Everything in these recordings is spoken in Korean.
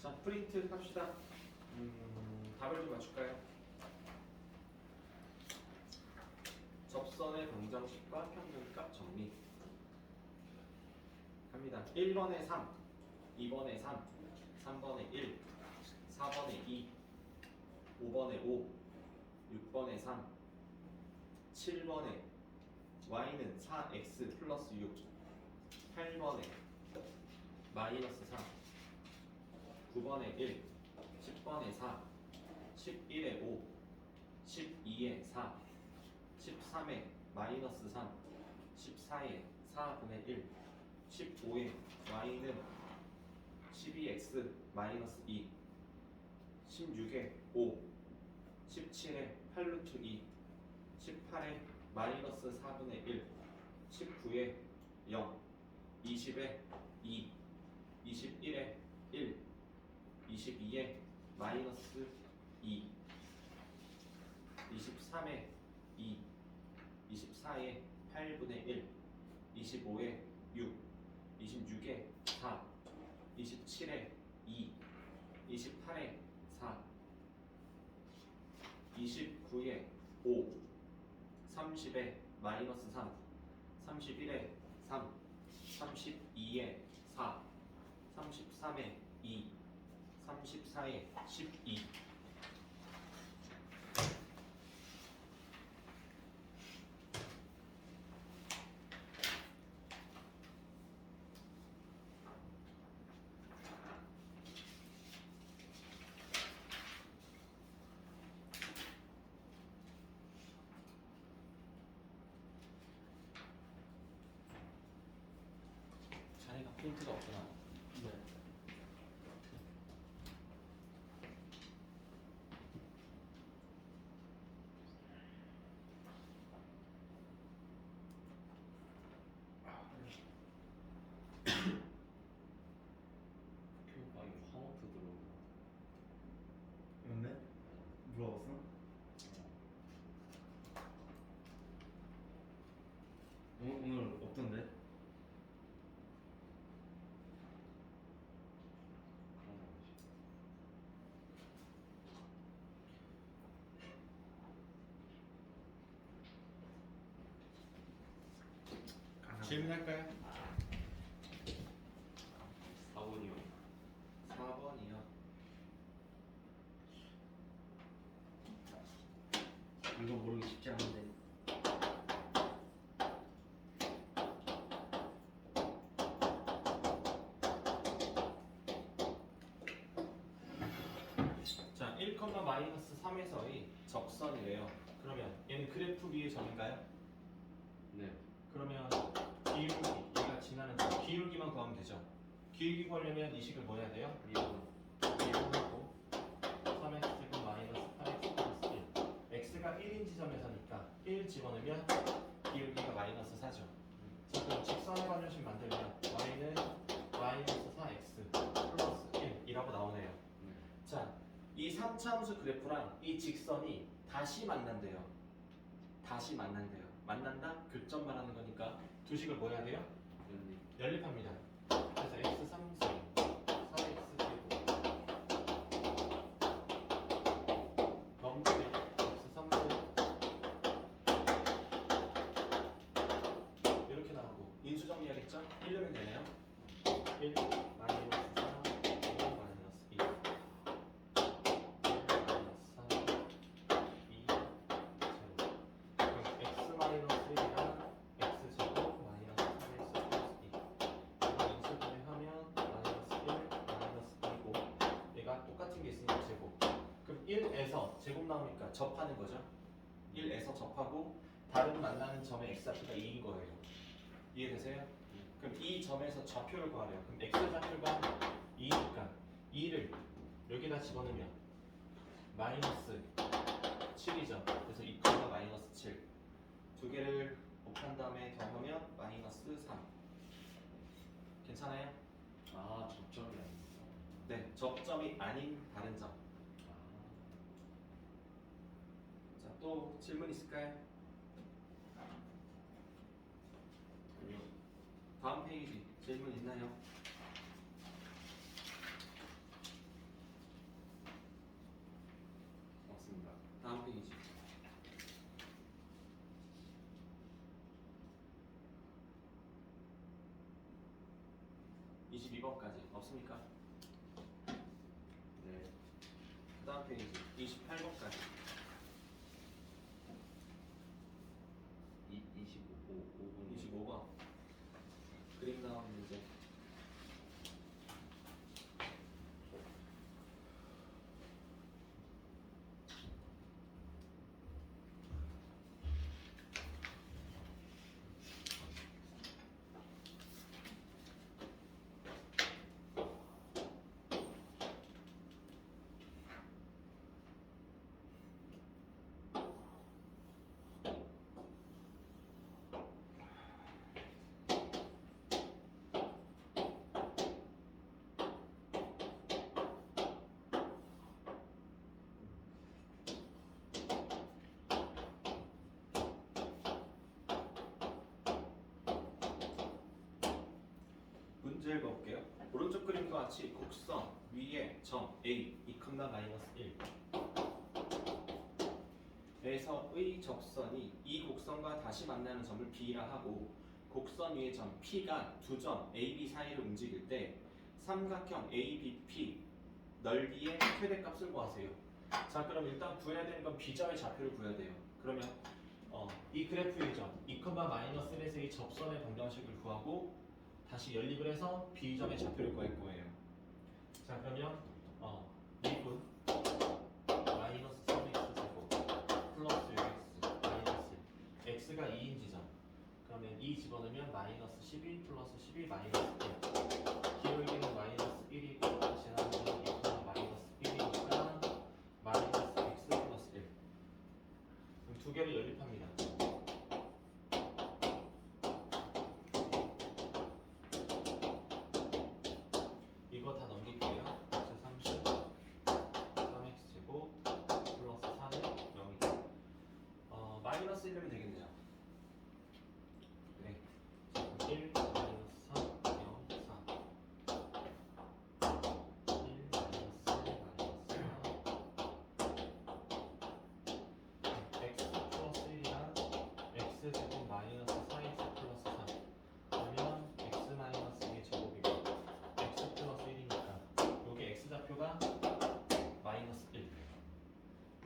자, 프린트 합시다. 답을 좀 맞출까요? 접선의 방정식과 평균값 정리 갑니다. 1번에 3, 2번에 3, 3번에 1, 4번에 2, 5번에 5, 6번에 3, 7번에 y는 4x 플러스 6, 8번에 마이너스 3, 9번에 1, 10번에 4, 11에 5, 12에 4, 13에 마이너스 3, 14에 4분의 1, 15에 y는 12x 마이너스 2, 16에 5, 17에 8루트 2, 18에 마이너스 4분의 1, 19에 0, 20에 2, 21에 1, 22에 마이너스 2, 23에 2, 24에 8분의 1, 25에 6, 26에 4, 27에 2, 28에 4, 29에 5, 30에 마이너스 3, 31에 3, 32에 4, 33에 2, 34에 12. 자네가 프린트가 없구나. 네. 교육과 이거 화목도 들어오고. 맞네? 물어봤어? 오늘 없던데? 그런 거지. 질문할까요? 4번이요. 4번이요. 이거 모르기 쉽지 않은데. 자, 1, 마이너스 3에서의 적선이래요. 그러면 얘는 그래프 위의 점인가요? 네. 그러면 기울기, 얘가 지나는 점, 기울기만 구하면 되죠. 기울기 구하려면 이 식을 뭐 해야 돼요? 미분. 미분하고 3x 제곱 마이너스 8x 플러스 1. x가 1인 지점에서니까 1 집어넣으면 기울기가 마이너스 4죠. 자, 그럼 직선의 방정식 만들면 y는 마이너스 4x 플러스 1이라고 나오네요. 네. 자, 이 3차함수 그래프랑 이 직선이 다시 만난대요. 다시 만난대요. 만난다? 교점 말하는 거니까 두 식을 뭐 해야 돼요? 연립합니다. 그래서 x 3승 4x 제곱 넘기면 x 3승 이렇게 나오고 인수 정리하겠죠? 1 넣으면 되네요. 1 마이너스 4 5 마이너스 2 마이너스 4 2 제곱 그럼 x 마이너스 1이랑 x 제곱 마이너스 3x 플러스 2 이거 인수분해 하면 마이너스 1 마이너스 2고 얘가 똑같은 게 있으니까 제곱 그럼 1에서 제곱 나오니까 접하는 거죠. 1에서 접하고 다른 만나는 점의 x좌표가 2인 거예요. 이해되세요? 그럼 이 점에서 좌표를 구하래요. 그럼 x좌표가 2니까 2를 여기다 집어넣으면 마이너스 7이죠. 그래서 2가 마이너스 7. 두 개를 곱한 다음에 더하면 마이너스 3. 괜찮아요? 아, 접점이 아니고. 네, 접점이 아닌 다른 점. 자, 또 질문 있을까요? 아니요. 다음 페이지 질문 있나요? 22번까지 없습니까? 네. 그 다음 페이지 28번까지 25분. 25번 그림 나온 문제. 문제 읽어볼게요. 오른쪽 그림과 같이 곡선 위에 점 A 2,-1 에서의 적선이 이 곡선과 다시 만나는 점을 B라 하고 곡선 위의 점 P가 두 점 A, B 사이를 움직일 때 삼각형 ABP 넓이의 최대값을 구하세요. 자, 그럼 일단 구해야 되는 건 B점의 좌표를 구해야 돼요. 그러면 이 그래프의 점 2,-1에서의 접선의 방정식을 구하고 다시 연립을 해서 B점의 좌표를 구할 거예요. 자, 그러면 2분 마이너스 3x 제곱 플러스 6x 마이너스 x가 2인 지점. 그러면 2 집어넣으면 마이너스 12 플러스 12 마이너스 1. 기울기는 마이너스 1이고 지나가는 2, 마이너스 1이니까 마이너스 x 플러스 1. 그럼 두 개를 연립합니다. 이거 다 넘길게요. x 30 3x 제곱 플러스 4는 0이다. 마이너스 1이면 되겠네요. 네. 1 마이너스 3 0 4 1 마이너스 4 x 플러스 1이랑 x 제곱 마이너스 4x 플러스 3 그러면 x 마이너스 2의 제곱이고 x 플러스 1이니까 여기 x 좌표가 마이너스 1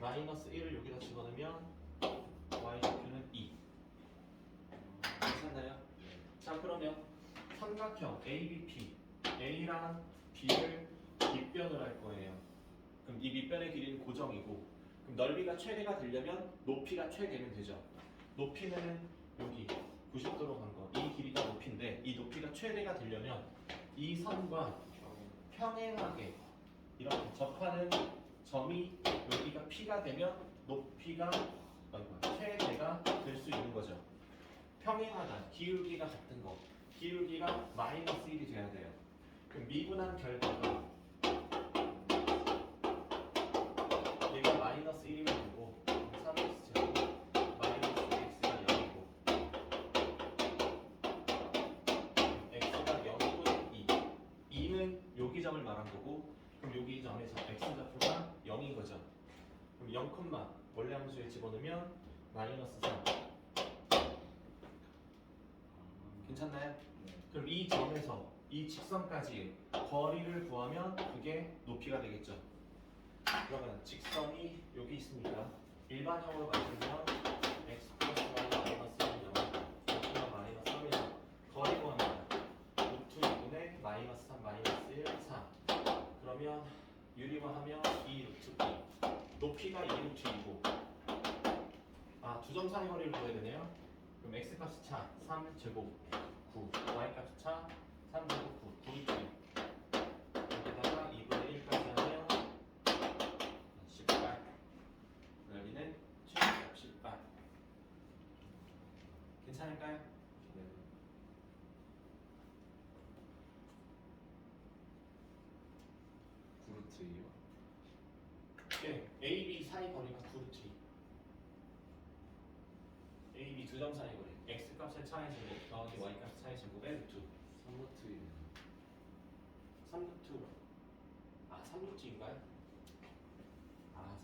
마이너스 1을 여기다 집어넣으면 y 좌표는 2 괜찮나요? 자, 그러면 삼각형 ABP A랑 B를 밑변을 할 거예요. 그럼 이 밑변의 길이는 고정이고 그럼 넓이가 최대가 되려면 높이가 최대면 되죠. 높이는 여기 90도로 간 거. 이 길이가 높이인데 이 높이가 최대가 되려면 이 선과 평행하게 이렇게 접하는 점이 여기가 P가 되면 높이가 최대가 될 수 있는 거죠. 평행하다, 기울기가 같은 거. 기울기가 마이너스 1이 돼야 돼요. 그럼 미분한 결과가 얘가 마이너스 1이면 되고 3x 제곱 마이너스 x가 0이고 x가 0이고 2 2는 여기 점을 말한 거고 그럼 여기 점에서 x 좌표가 0인 거죠. 그럼 0, 원래 함수에 집어넣으면 마이너스 3 괜찮나요? 그럼 이 점에서 이 직선까지 거리를 구하면 그게 높이가 되겠죠. 그러면 직선이 여기 있으니까 일반형으로 만들면 x 플러스 y 마이너스 1은 0 0가 마이너스 3에서 거리 구합니다. 루트 2분의 마이너스 3 마이너스 1 4 그러면 유리화하면 2 루트 2 높이가 2 루트 2고 두 점 사이 거리를 구해야 되네요. 그럼 x 값이 차 3 제곱 9 y 값이 차 3 제곱 9 9 루트 2 여기다가 2분의 1까지 하면 18 여기는 최대값 18 괜찮을까요? 네. 구르트예요. 네, A, B 사이 거리가 9루트 2 A, B 두 점 사이 거리 x 값의 차의 제곱 더하기 y 값의 차의 제곱의 루트 3루트예요. 3루트 3루트인가요?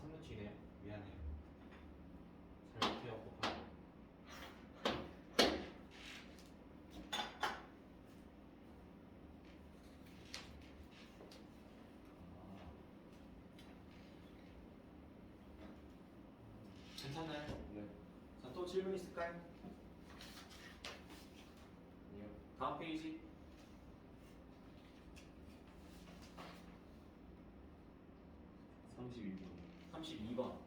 3루트이네요. 미안해요. 잘 못해요 곱하기. 괜찮나요? 네. 자, 또 질문 있을까요? 아니요. 다음 페이지. 32번. 32번.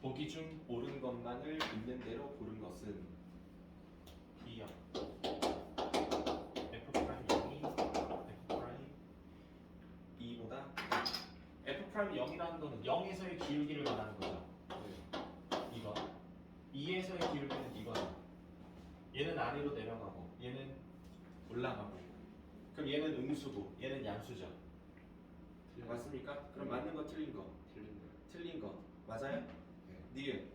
보기 중 옳은 것만을 있는 대로 고른 것은 B요. F 프라임 0이 F 프라임 2보다 F 프라임 0이라는 거는 0에서의 기울기를 말하는 거죠. 네. 이거 2에서의 기울기는 이거야. 얘는 아래로 내려가고 얘는 올라가고. 그럼 얘는 음수고 얘는 양수죠. 맞습니까? 그럼 맞는 거 틀린 거. 틀린데. 틀린 거 맞아요? 네. 니은.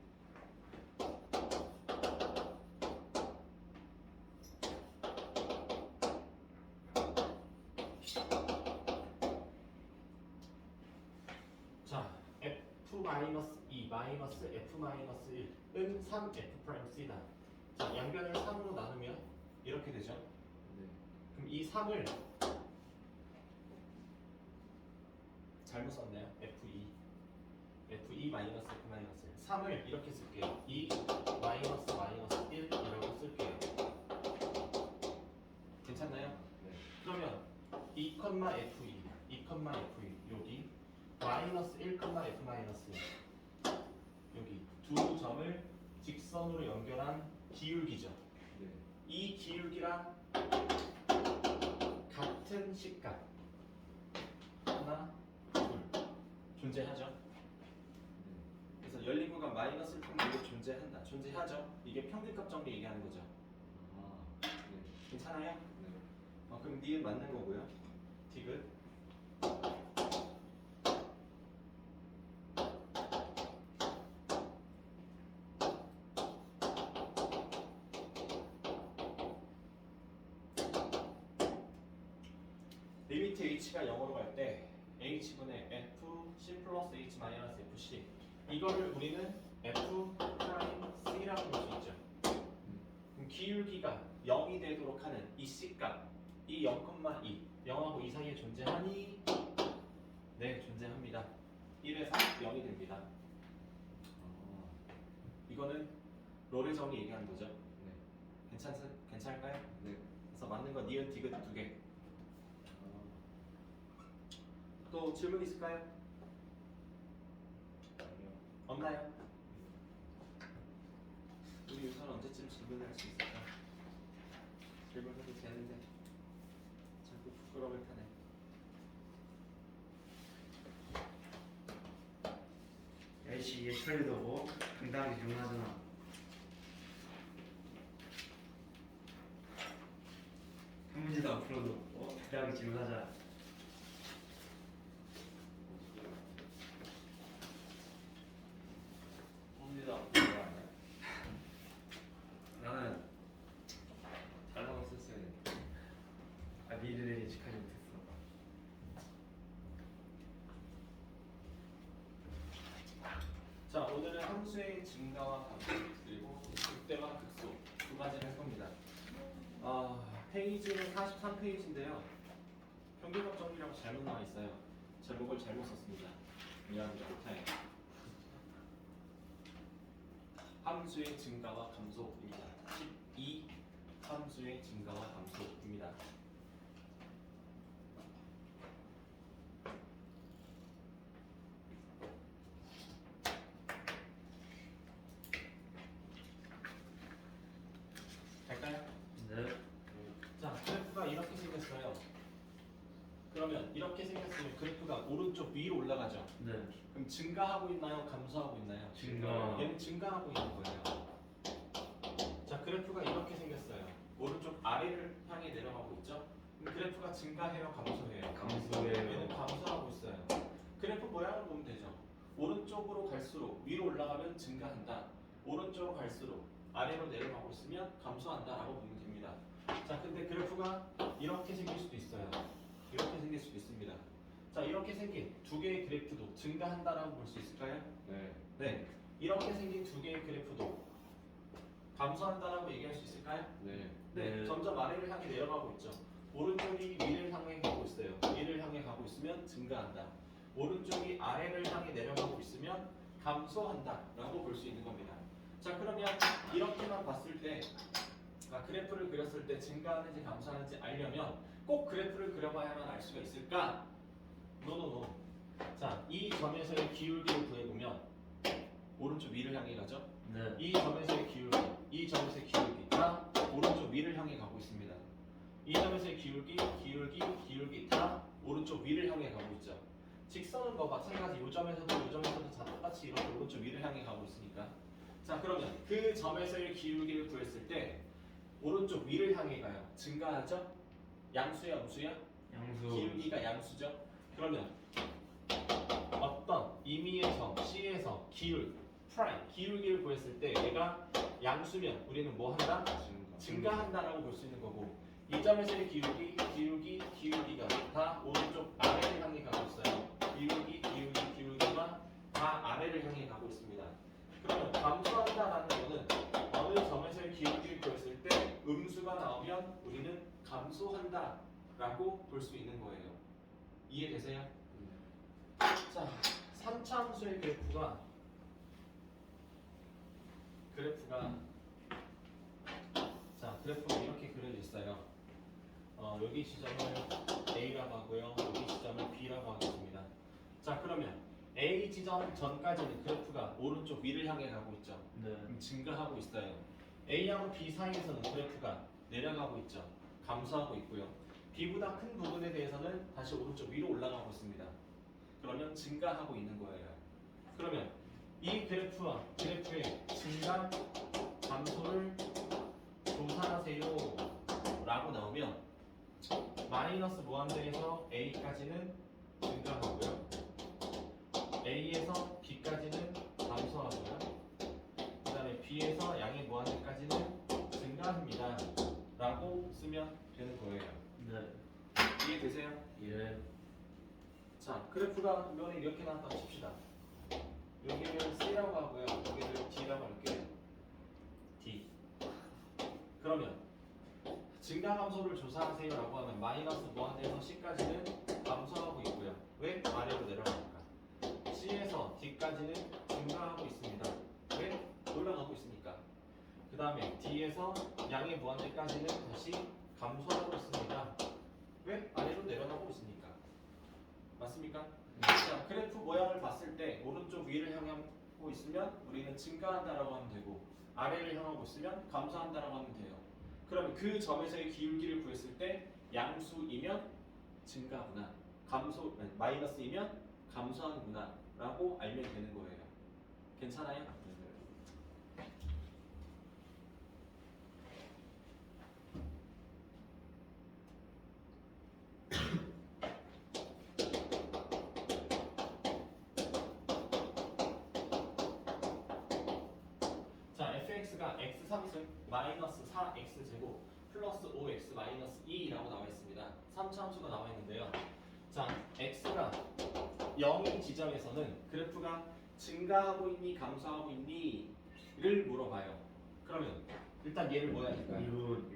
자, F-2 F-1은 3F'C다. 자, 양변을 3으로 나누면 이렇게 되죠. 네. 그럼 이 3을 잘못 썼네요. F2 마이너스 F 마이너스 1. 3을 이렇게 쓸게요. 2 마이너스 1 이라고 쓸게요. 괜찮나요? 네. 그러면 2, F2 여기 마이너스 1, F 마이너스 1 여기 두 점을 직선으로 연결한 기울기죠. 네. 이 기울기랑 같은 식각 하나, 둘 존재하죠. 네. 그래서 열린 구간 마이너스 1 존재한다. 존재하죠. 이게 평균값 정리 얘기하는 거죠. 아. 네. 괜찮아요? 네. 그럼 니은 맞는 거고요. 디귿. 리미트 h가 0으로 갈 때 h분의 f c 플러스 h 마이너스 fc 이거를 우리는 f 프라임 c라고 볼 수 있죠. 그럼 기울기가 0이 되도록 하는 이 c값 이 0,2 0하고 2 사이에 존재하니? 네, 존재합니다. 1에서 0이 됩니다. 아. 이거는 롤의 정리 얘기하는 거죠. 네. 괜찮을까요? 네. 그래서 맞는 건 니은 디귿 2개. 아. 또 질문 있을까요? 아니요. 없나요? 우리 유선 언제쯤 질문을 할 수 있을까? 질문해도 되는데 자꾸 부끄러움을 타네. 야이씨 예철이도 뭐 당당하게 질문하잖아. 한 문제도 앞으로도 당당하게 질문하자. 홈리다 그거 아니야? 나는 달라고 썼어야 돼. 미래를 예측하지 못했어. 자, 오늘은 함수의 증가와 감소 그리고 극대와 극소 두 가지를 할 겁니다. 페이지는 43페이지인데요. 평균값 정리라고 잘못 나와 있어요. 제목을 잘못 썼습니다. 미안합니다. 못해요. 함수의 증가와 감소입니다. 12 함수의 증가와 감소입니다. 갈까요? 네. 자, 그래프가 이렇게 생겼어요. 그러면 이렇게 생겼으면 그래프가 오른쪽 위로 올라가죠. 네. 그럼 증가하고 있나요? 감소하고 있나요? 증가. 얘는 증가하고 있는 거예요. 자, 그래프가 이렇게 생겼어요. 오른쪽 아래를 향해 내려가고 있죠. 그럼 그래프가 증가해요? 감소해요? 감소해요. 얘는 감소하고 있어요. 그래프 모양을 보면 되죠. 오른쪽으로 갈수록 위로 올라가면 증가한다. 오른쪽으로 갈수록 아래로 내려가고 있으면 감소한다라고 보면 됩니다. 자, 근데 그래프가 이렇게 생길 수도 있어요. 이렇게 생길 수도 있습니다. 자, 이렇게 생긴 두 개의 그래프도 증가한다라고 볼 수 있을까요? 네. 네. 이렇게 생긴 두 개의 그래프도 감소한다라고 얘기할 수 있을까요? 네. 네. 점점 아래를 향해 내려가고 있죠. 오른쪽이 위를 향해 가고 있어요. 위를 향해 가고 있으면 증가한다. 오른쪽이 아래를 향해 내려가고 있으면 감소한다라고 볼 수 있는 겁니다. 자, 그러면 이렇게만 봤을 때 그래프를 그렸을 때 증가하는지 감소하는지 알려면 꼭 그래프를 그려봐야만 알 수가 있을까? 노노노. 자, 이 점에서의 기울기를 구해보면 오른쪽 위를 향해 가죠. 네. 이 점에서의 기울기, 이 점에서의 기울기 다 오른쪽 위를 향해 가고 있습니다. 이 점에서의 기울기 다 오른쪽 위를 향해 가고 있죠. 직선은 뭐 마찬가지 이 점에서도 다 똑같이 이렇게 오른쪽 위를 향해 가고 있으니까. 자, 그러면 그 점에서의 기울기를 구했을 때 오른쪽 위를 향해 가요. 증가하죠? 양수야, 음수야? 양수. 기울기가 양수죠. 그러면 어떤 임의의 점 C에서 기울기를 구했을 때 얘가 양수면 우리는 뭐 한다? 증가한다라고 볼 수 있는 거고, 이 점에서의 기울기가 다 오른쪽 아래를 향해 가고 있어요. 기울기가 다 아래를 향해 가고 있습니다. 그러면 감소한다라는 거는 어느 점에서의 기울기를 구했을 때 음수가 나오면 우리는 감소한다라고 볼 수 있는 거예요. 이해되세요? 자, 3차 함수의 그래프가 그래프가 이렇게 그려져 있어요. 여기 지점을 A라고 하고요. 여기 지점을 B라고 하겠습니다. 자, 그러면 A 지점 전까지는 그래프가 오른쪽 위를 향해 가고 있죠. 네. 증가하고 있어요. A하고 B 사이에서는 그래프가 내려가고 있죠. 감소하고 있고요. B보다 큰 부분에 대해서는 다시 오른쪽 위로 올라가고 있습니다. 그러면 증가하고 있는 거예요. 그러면 이 그래프의 증가, 감소를 조사하세요 라고 나오면 마이너스 무한대에서 A까지는 증가하고요. A에서 B까지는 감소하고요. 그 다음에 B에서 양의 무한대까지는 증가합니다 라고 쓰면 되는 거예요. 네. 이해되세요? 예. 자, 그래프가 이번에 이렇게 나왔다고 칩시다. 여기를 C라고 하고요. 여기를 D라고 할게요. D. 그러면 증가 감소를 조사하세요 라고 하면 마이너스 무한대에서 C까지는 감소하고 있고요. 왜? 아래로 내려가니까. C에서 D까지는 증가하고 있습니다. 왜? 올라가고 있으니까. 그 다음에 D에서 양의 무한대까지는 다시 감소하고 있습니다. 왜? 아래로 내려가고 있으니까. 맞습니까? 자, 그래프 모양을 봤을 때 오른쪽 위를 향하고 있으면 우리는 증가한다라고 하면 되고, 아래를 향하고 있으면 감소한다라고 하면 돼요. 그러면 그 점에서의 기울기를 구했을 때 양수이면 증가구나, 마이너스이면 감소하는구나 라고 알면 되는 거예요. 괜찮아요? 자, fx가 x3승 마이너스 4x제곱 플러스 5x 마이너스 2라고 나와 있습니다. 3차 함수가 나와 있는데요. 자, x가 0인 지점에서는 그래프가 증가하고 있니 감소하고 있니 를 물어봐요. 그러면 일단 얘를 뭐 해야 될까요?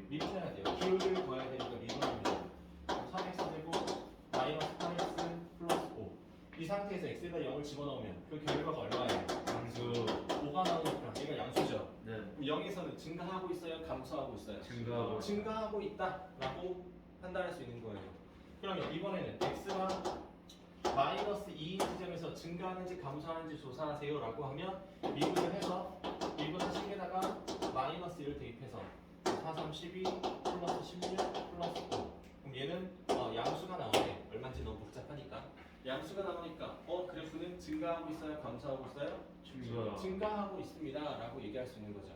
미분해야 돼요. 기울기를 구해야 되니까 미분합니다. 3x제곱 마이너스 8x 플러스 5. 이 상태에서 x에다 0을 집어넣으면 그 결과가 얼마예요? 양수. 5가 나오니까 얘가 양수죠. 네. 그럼 0에서는 증가하고 있어요? 감소하고 있어요? 증가하고. 증가하고 있다라고 판단할 수 있는 거예요. 그러면 이번에는 x가 마이너스 2 지점에서 증가하는지 감소하는지 조사하세요 라고 하면 미분을 해서 1보다 식에다가 마이너스 1을 대입해서 4, 3, 12 플러스 16 플러스 5. 그럼 얘는 양수가 나오네. 얼마인지 너무 복잡하니까 양수가 나오니까 그래프는 증가하고 있어요? 감소하고 있어요? 증가하고 있습니다 라고 얘기할 수 있는 거죠.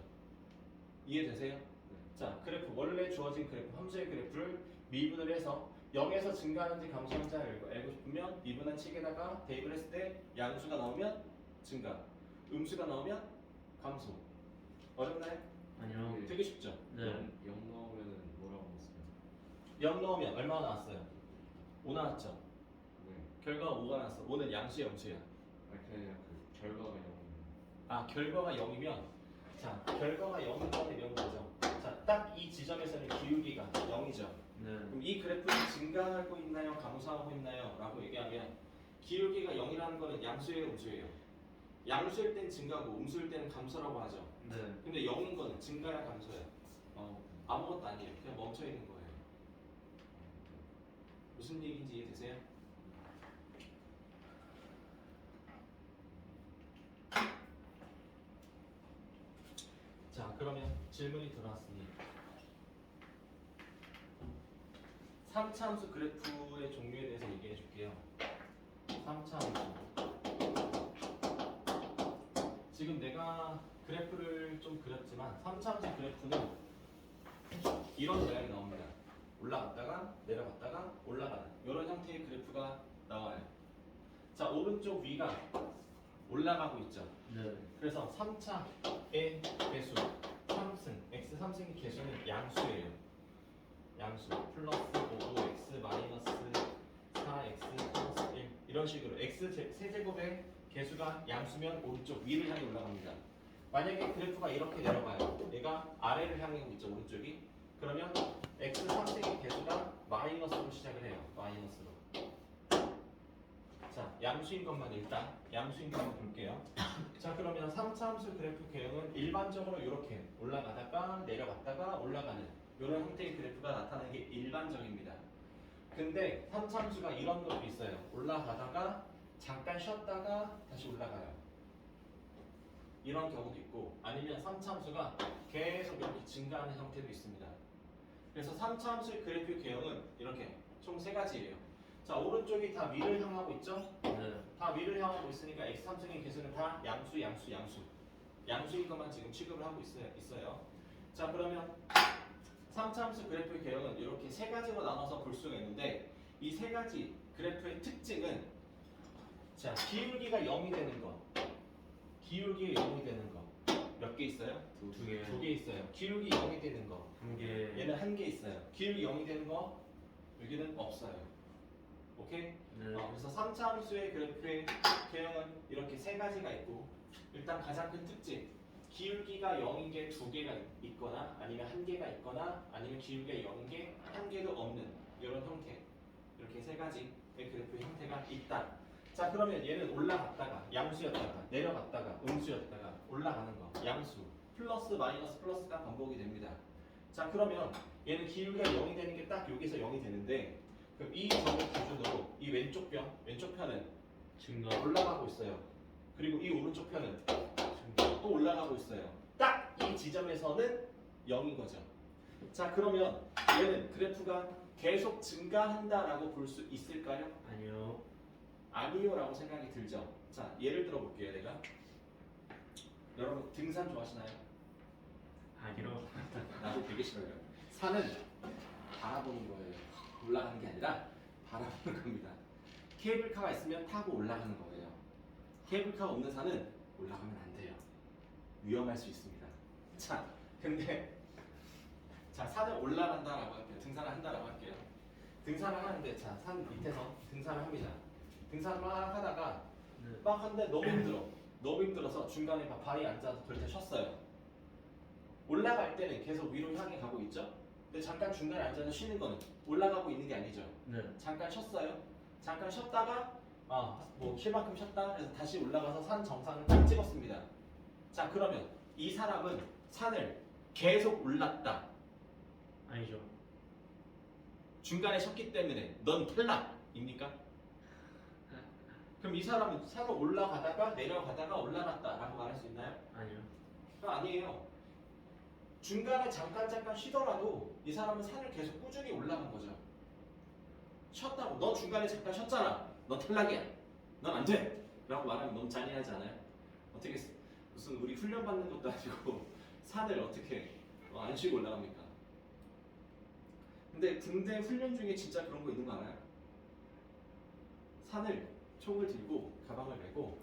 이해되세요? 자, 그래프 원래 주어진 그래프 함수의 그래프를 미분을 해서 0에서 증가하는지 감소하는지 알고 싶으면 미분한 칙에다가 대입을 했을 때 양수가 나오면 증가, 음수가 나오면 감소. 어렵나요? 아니요. 되게 쉽죠? 네. 0 넣으면은 뭐라고 했어요? 0 넣으면 얼마 나왔어요? 5 나왔죠? 네. 결과가 5가 나왔어. 5는 양수야, 음수야? 아니 그냥 그 결과가 0이에요. 아, 결과가 0이면 자, 결과가 0인 거는 이런 거죠. 자, 딱 이 지점에서는 기울기가 0이죠. 네. 그럼 이 그래프는 증가하고 있나요? 감소하고 있나요? 라고 얘기하면 기울기가 0이라는 거는 양수예요? 음수예요? 양수일 땐 증가고 음수일 때는 감소라고 하죠. 네. 근데 0인 거는 증가야 감소야? 아무것도 아니에요. 그냥 멈춰 있는 거예요. 무슨 얘기인지 이해되세요? 자, 그러면 질문이 들어왔으니 3차 함수 그래프의 종류에 대해서 얘기해 줄게요. 3차 함수. 지금 내가 그래프를 좀 그렸지만 3차 함수 그래프는 이런 모양이 나옵니다. 올라갔다가 내려갔다가 올라가는 이런 형태의 그래프가 나와요. 자, 오른쪽 위가 올라가고 있죠. 네. 그래서 3차의 개수 3승 x 3승의 개수는 양수예요. 양수 플러스 5x 마이너스 4x 플러스 1 이런 식으로 x 세제곱의 개수가 양수면 오른쪽 위를 향해 올라갑니다. 만약에 그래프가 이렇게 내려가요. 얘가 아래를 향해 오고 있죠. 오른쪽이. 그러면 x 3승의 개수가 마이너스로 시작을 해요. 마이너스로. 자, 양수인 것만 일단 양수인 것만 볼게요. 자, 그러면 3차 함수 그래프 개형은 일반적으로 이렇게 올라가다가 내려갔다가 올라가는 이런 형태의 그래프가 나타나는 게 일반적입니다. 근데 3차 함수가 이런 것도 있어요. 올라가다가 잠깐 쉬었다가 다시 올라가요. 이런 경우도 있고 아니면 3차 함수가 계속 이렇게 증가하는 형태도 있습니다. 그래서 3차 함수의 그래프 개형은 이렇게 총 3가지예요. 자, 오른쪽이 다 위를 향하고 있죠? 네. 다 위를 향하고 있으니까 x 3승의 개수는 다 양수인 것만 지금 취급을 하고 있어요. 자, 그러면 3차 함수 그래프의 개형은 이렇게 3가지로 나눠서 볼 수가 있는데 이 3가지 그래프의 특징은 자, 기울기가 0이 되는 거 기울기가 0이 되는 거 몇 개 있어요? 두 개. 2개 있어요. 기울기 0이 되는 거 한 개. 얘는 1개 있어요. 기울기 0이 되는 거 여기는 없어요. 오케이? 네. 그래서 3차 함수의 그래프의 개형은 이렇게 3가지가 있고 일단 가장 큰 특징 기울기가 0인 게 2개가 있거나 아니면 1개가 있거나 아니면 기울기가 0인 게 1개도 없는 이런 형태 이렇게 3가지의 그래프의 형태가 있다. 자, 그러면 얘는 올라갔다가 양수였다가 내려갔다가 음수였다가 올라가는 거 양수 플러스 마이너스 플러스가 반복이 됩니다. 자, 그러면 얘는 기울기가 0이 되는 게 딱 여기서 0이 되는데 그럼 이 점을 기준으로 이 왼쪽 편은 증가. 올라가고 있어요. 그리고 이 오른쪽 편은 또 올라가고 있어요. 딱 이 지점에서는 0인 거죠. 자, 그러면 얘는 그래프가 계속 증가한다라고 볼 수 있을까요? 아니요. 아니요라고 생각이 들죠. 자, 예를 들어 볼게요. 내가 여러분 등산 좋아하시나요? 아니요. 나도 되게 싫어요. 산은 바라보는 거예요. 올라가는 게 아니라 바라보는 겁니다. 케이블카가 있으면 타고 올라가는 거예요. 케이블카가 없는 산은 올라가면 안 돼요. 위험할 수 있습니다. 자, 근데 자, 산을 올라간다라고 할게요. 등산을 한다라고 할게요. 등산을 하는데 자, 산 밑에서 등산을 합니다. 등산을 막 하다가 네. 막 하는데 너무 힘들어. 너무 힘들어서 중간에 바위에 앉아서 돌 때 쉬었어요. 올라갈 때는 계속 위로 향해 가고 있죠? 근데 잠깐 중간에 앉아서 쉬는 거는 올라가고 있는 게 아니죠. 네. 잠깐 쉬었어요. 잠깐 쉬었다가 뭐 쉴 만큼 쉬었다 그래서 다시 올라가서 산 정상을 딱 찍었습니다. 자, 그러면 이 사람은 산을 계속 올랐다. 아니죠. 중간에 쉬었기 때문에 넌 탈락입니까? 그럼 이 사람은 산을 올라가다가 내려가다가 올라갔다라고 말할 수 있나요? 아니요. 아니에요. 중간에 잠깐 쉬더라도 이 사람은 산을 계속 꾸준히 올라간 거죠. 쉬었다고. 너 중간에 잠깐 쉬었잖아. 너 탈락이야. 넌 안 돼. 라고 말하면 너무 잔인하지 않아요? 어떻게 무슨 우리 훈련 받는 것도 아니고 산을 어떻게 안 쉬고 올라갑니까? 근데 군대 훈련 중에 진짜 그런 거 있는 거 알아요? 산을 총을 들고 가방을 메고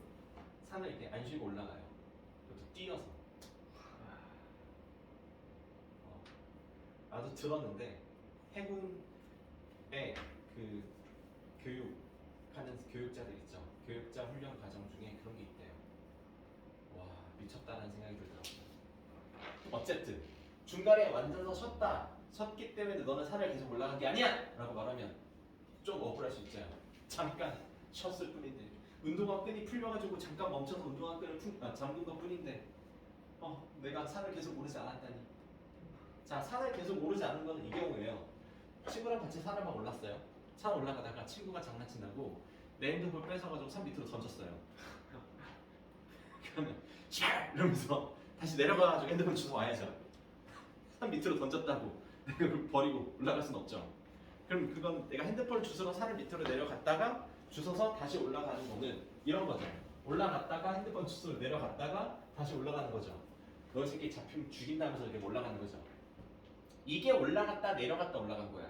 산을 이렇게 안 쉬고 올라가요. 그것도 뛰어서. 나도 들었는데 해군의 그 교육하는 교육자들 있죠. 교육자 훈련 과정 중에 그런 게 있대요. 와 미쳤다는 생각이 들더라고요. 어쨌든 중간에 앉아서 쉬었기 때문에 너는 산을 계속 올라간 게 아니야! 라고 말하면 좀 억울할 수 있잖아요. 잠깐 쉬었을 뿐인데 운동화 끈이 풀려가지고 잠깐 멈춰서 운동화 끈을 잠근 것 뿐인데 내가 산을 계속 오르지 않았다니. 자, 산을 계속 오르지 않은 거는 이 경우예요. 친구랑 같이 산을 막 올랐어요. 산 올라가다가 친구가 장난친다고 내 핸드폰 뺏어가지고 산 밑으로 던졌어요. 그러면 샤! 이러면서 다시 내려가가지고 핸드폰 주워 와야죠. 산 밑으로 던졌다고 내가 그걸 버리고 올라갈 순 없죠. 그럼 그건 내가 핸드폰을 주워서 산을 밑으로 내려갔다가 주워서 다시 올라가는 거는 이런 거죠. 올라갔다가 핸드폰 주워 내려갔다가 다시 올라가는 거죠. 너 새끼 잡히면 죽인다면서 이렇게 올라가는 거죠. 이게 올라갔다 내려갔다 올라간 거야.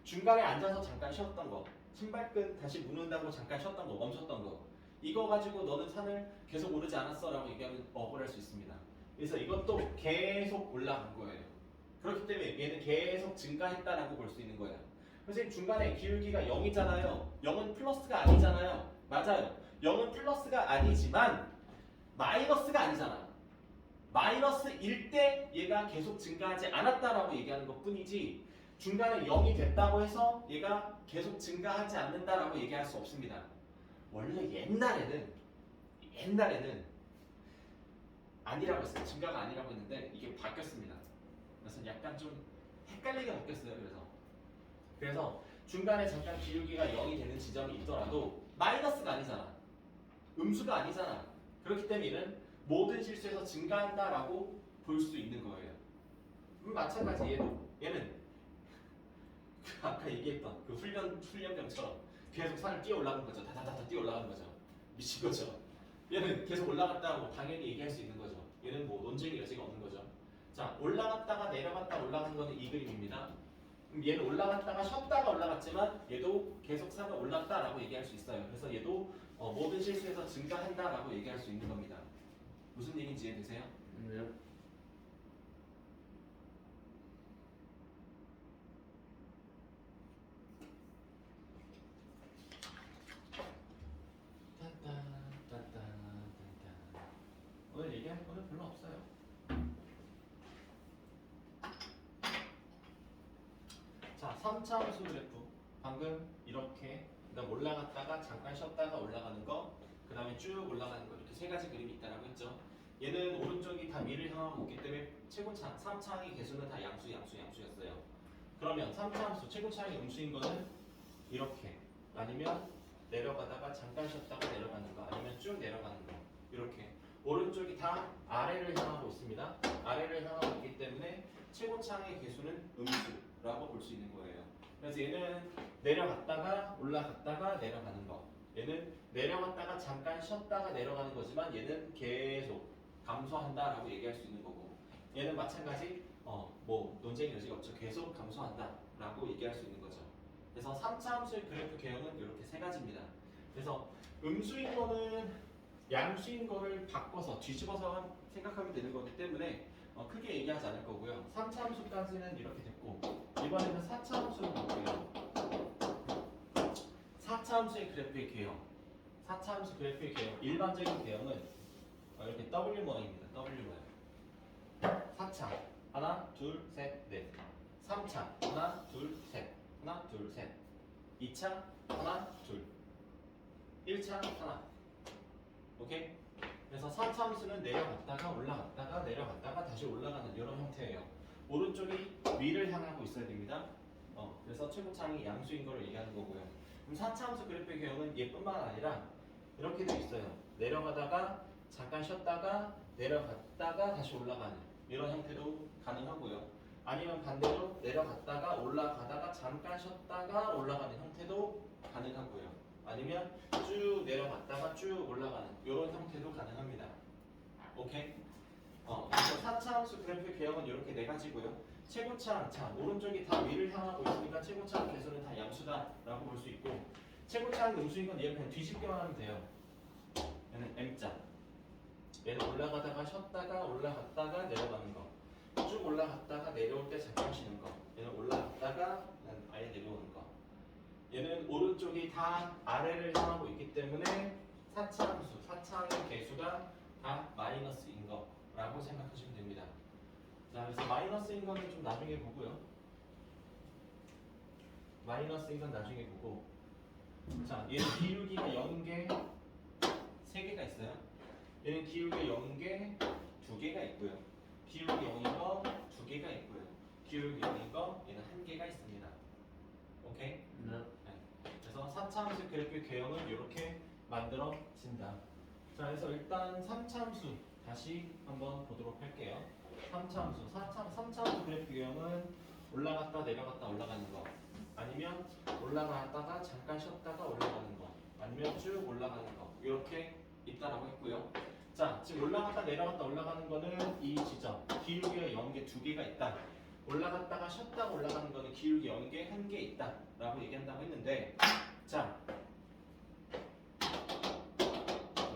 중간에 앉아서 잠깐 쉬었던 거, 신발끈 다시 무는다고 잠깐 쉬었던 거, 멈췄던 거, 이거 가지고 너는 산을 계속 오르지 않았어 라고 얘기하면 억울할 수 있습니다. 그래서 이것도 계속 올라간 거예요. 그렇기 때문에 얘는 계속 증가했다라고 볼 수 있는 거예요. 선생님 중간에 기울기가 0이잖아요. 0은 플러스가 아니잖아요. 맞아요. 0은 플러스가 아니지만 마이너스가 아니잖아. 마이너스일 때 얘가 계속 증가하지 않았다라고 얘기하는 것 뿐이지 중간에 0이 됐다고 해서 얘가 계속 증가하지 않는다라고 얘기할 수 없습니다. 원래 옛날에는 아니라고 했어요. 증가가 아니라고 했는데 이게 바뀌었습니다. 그래서 약간 좀 헷갈리게 바뀌었어요. 그래서 중간에 잠깐 기울기가 0이 되는 지점이 있더라도 마이너스가 아니잖아. 음수가 아니잖아. 그렇기 때문에 얘는 모든 실수에서 증가한다라고 볼 수 있는 거예요. 마찬가지 얘는 아까 얘기했던 그 훈련병처럼 계속 산을 뛰어 올라가는 거죠. 다다다다 뛰어 올라가는 거죠. 미친 거죠. 얘는 계속 올라갔다고 당연히 얘기할 수 있는 거죠. 얘는 뭐 논쟁의 여지가 없는 거죠. 자, 올라갔다가 내려갔다 올라가는 거는 이 그림입니다. 그럼 얘는 올라갔다가 쉬었다가 올라갔지만 얘도 계속 산을 올랐다라고 얘기할 수 있어요. 그래서 얘도 모든 실수에서 증가한다라고 얘기할 수 있는 겁니다. 무슨 얘기인지 이해되세요? 네. 오늘 얘기할 거는 별로 없어요. 자, 3차 함수 그래프 방금 이렇게 그다음 올라갔다가 잠깐 쉬었다가 올라가는 거, 그 다음에 쭉 올라가는 거 이렇게 세 가지 그림이 있다라고 했죠. 얘는 오른쪽이 다 위를 향하고 있기 때문에 최고차 3차항의 개수는 다 양수였어요. 그러면 3차 함수 최고차항의 음수인 거는 이렇게 아니면 내려가다가 잠깐 쉬었다가 내려가는 거 아니면 쭉 내려가는 거 이렇게 오른쪽이 다 아래를 향하고 있습니다. 아래를 향하고 있기 때문에 최고차항의 개수는 음수라고 볼 수 있는 거예요. 그래서 얘는 내려갔다가 올라갔다가 내려가는 거, 얘는 내려갔다가 잠깐 쉬었다가 내려가는 거지만 얘는 계속 감소한다라고 얘기할 수 있는 거고, 얘는 마찬가지 뭐 논쟁의 여지가 없죠. 계속 감소한다라고 얘기할 수 있는 거죠. 그래서 3차 함수의 그래프 개형은 이렇게 세 가지입니다. 그래서 음수인 거는 양수인 거를 바꿔서 뒤집어서 생각하면 되는 거기 때문에 크게 얘기하지 않을 거고요. 3차 함수까지는 이렇게 됐고, 이번에는 4차 함수를 볼게요. 4차 함수의 그래프의 개형. 4차 함수 그래프의 개형. 일반적인 개형은 이렇게 W 모양입니다. W 모양. 4차. 하나, 둘, 셋, 넷. 3차. 하나, 둘, 셋. 하나, 둘, 셋. 2차. 하나, 둘. 1차. 하나. 오케이? 그래서 4차 함수는 내려갔다가 올라갔다가 내려갔다가 다시 올라가는 이런 형태예요. 오른쪽이 위를 향하고 있어야 됩니다. 그래서 최고차항이 양수인 걸 얘기하는 거고요. 그럼 4차 함수 그래프의 개형은 얘뿐만 아니라 이렇게도 있어요. 내려가다가 잠깐 쉬었다가 내려갔다가 다시 올라가는 이런 형태도 가능하고요. 아니면 반대로 내려갔다가 올라가다가 잠깐 쉬었다가 올라가는 형태도 가능하고요. 아니면 쭉 내려갔다가 쭉 올라가는 이런 형태도 가능합니다. 오케이? 그래서 4차 함수 그래프의 개형은 이렇게 네 가지고요. 최고차항, 자 오른쪽이 다 위를 향하고 있으니까 최고차항 개수는 다 양수다라고 볼 수 있고 최고차항 음수인 건 얘를 그냥 뒤집기만 하면 돼요. 얘는 M자. 얘는 올라가다가 쉬었다가 올라갔다가 내려가는 거. 쭉 올라갔다가 내려올 때 잠깐 쉬는 거. 얘는 올라갔다가 아예 내려오는 거. 얘는 오른쪽이 다 아래를 향하고 있기 때문에 사차함수, 사차함의 개수가 다 마이너스인 거라고 생각하시면 됩니다. 자, 그래서 마이너스인 거는 좀 나중에 보고요. 마이너스인 건 나중에 보고. 자, 얘는 기울기가 0인 게 3개가 있어요. 얘는 기울기가 0인 게 2개가 있고요. 기울기 0인 거 2개가 있고요. 기울기 0인 거 얘는 1개가 있습니다. 오케이? 네. 그래서 4차함수 그래프 개형은 이렇게 만들어진다. 자, 그래서 일단 3차함수 다시 한번 보도록 할게요. 3차함수, 3차함수 그래프 개형은 올라갔다 내려갔다 올라가는 거, 아니면 올라갔다가 잠깐 쉬었다가 올라가는 거, 아니면 쭉 올라가는 거 이렇게 있다라고 했고요. 자, 지금 올라갔다 내려갔다 올라가는 거는 이 지점 기울기가 0개 2개가 있다. 올라갔다가 쉬었다가 올라가는 거는 기울기 0개 1개 있다 라고 얘기한다고 했는데, 자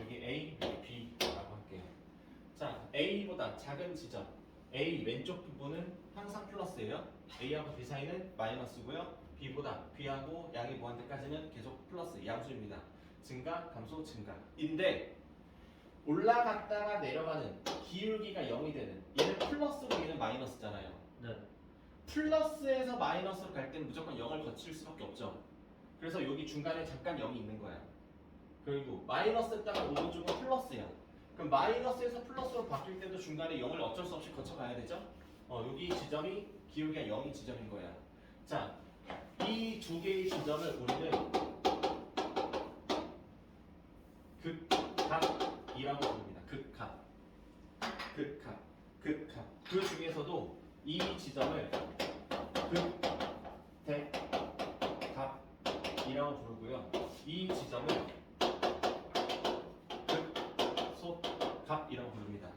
여기 A, 여기 B라고 할게요. 자, A보다 작은 지점 A 왼쪽 부분은 항상 플러스예요. A하고 B 사이는 마이너스고요. B하고 양이 무한 대까지는 계속 플러스 양수입니다. 증가, 감소, 증가인데 올라갔다가 내려가는 기울기가 0이 되는 얘는 플러스고 얘는 마이너스잖아요. 네. 플러스에서 마이너스로 갈 때는 무조건 0을 거칠 수밖에 없죠. 그래서 여기 중간에 잠깐 0이 있는 거야. 그리고 마이너스에다가 오른쪽은 플러스야. 그럼 마이너스에서 플러스로 바뀔 때도 중간에 0을 어쩔 수 없이 거쳐가야 되죠. 여기 지점이 기울기가 0인 지점인 거야. 자, 이 두 개의 지점을 우리는 극합이라고 부릅니다. 극합. 그 중에서도 이 지점을 극대갑이라고 부르고요. 이 지점을 극소갑이라고 부릅니다.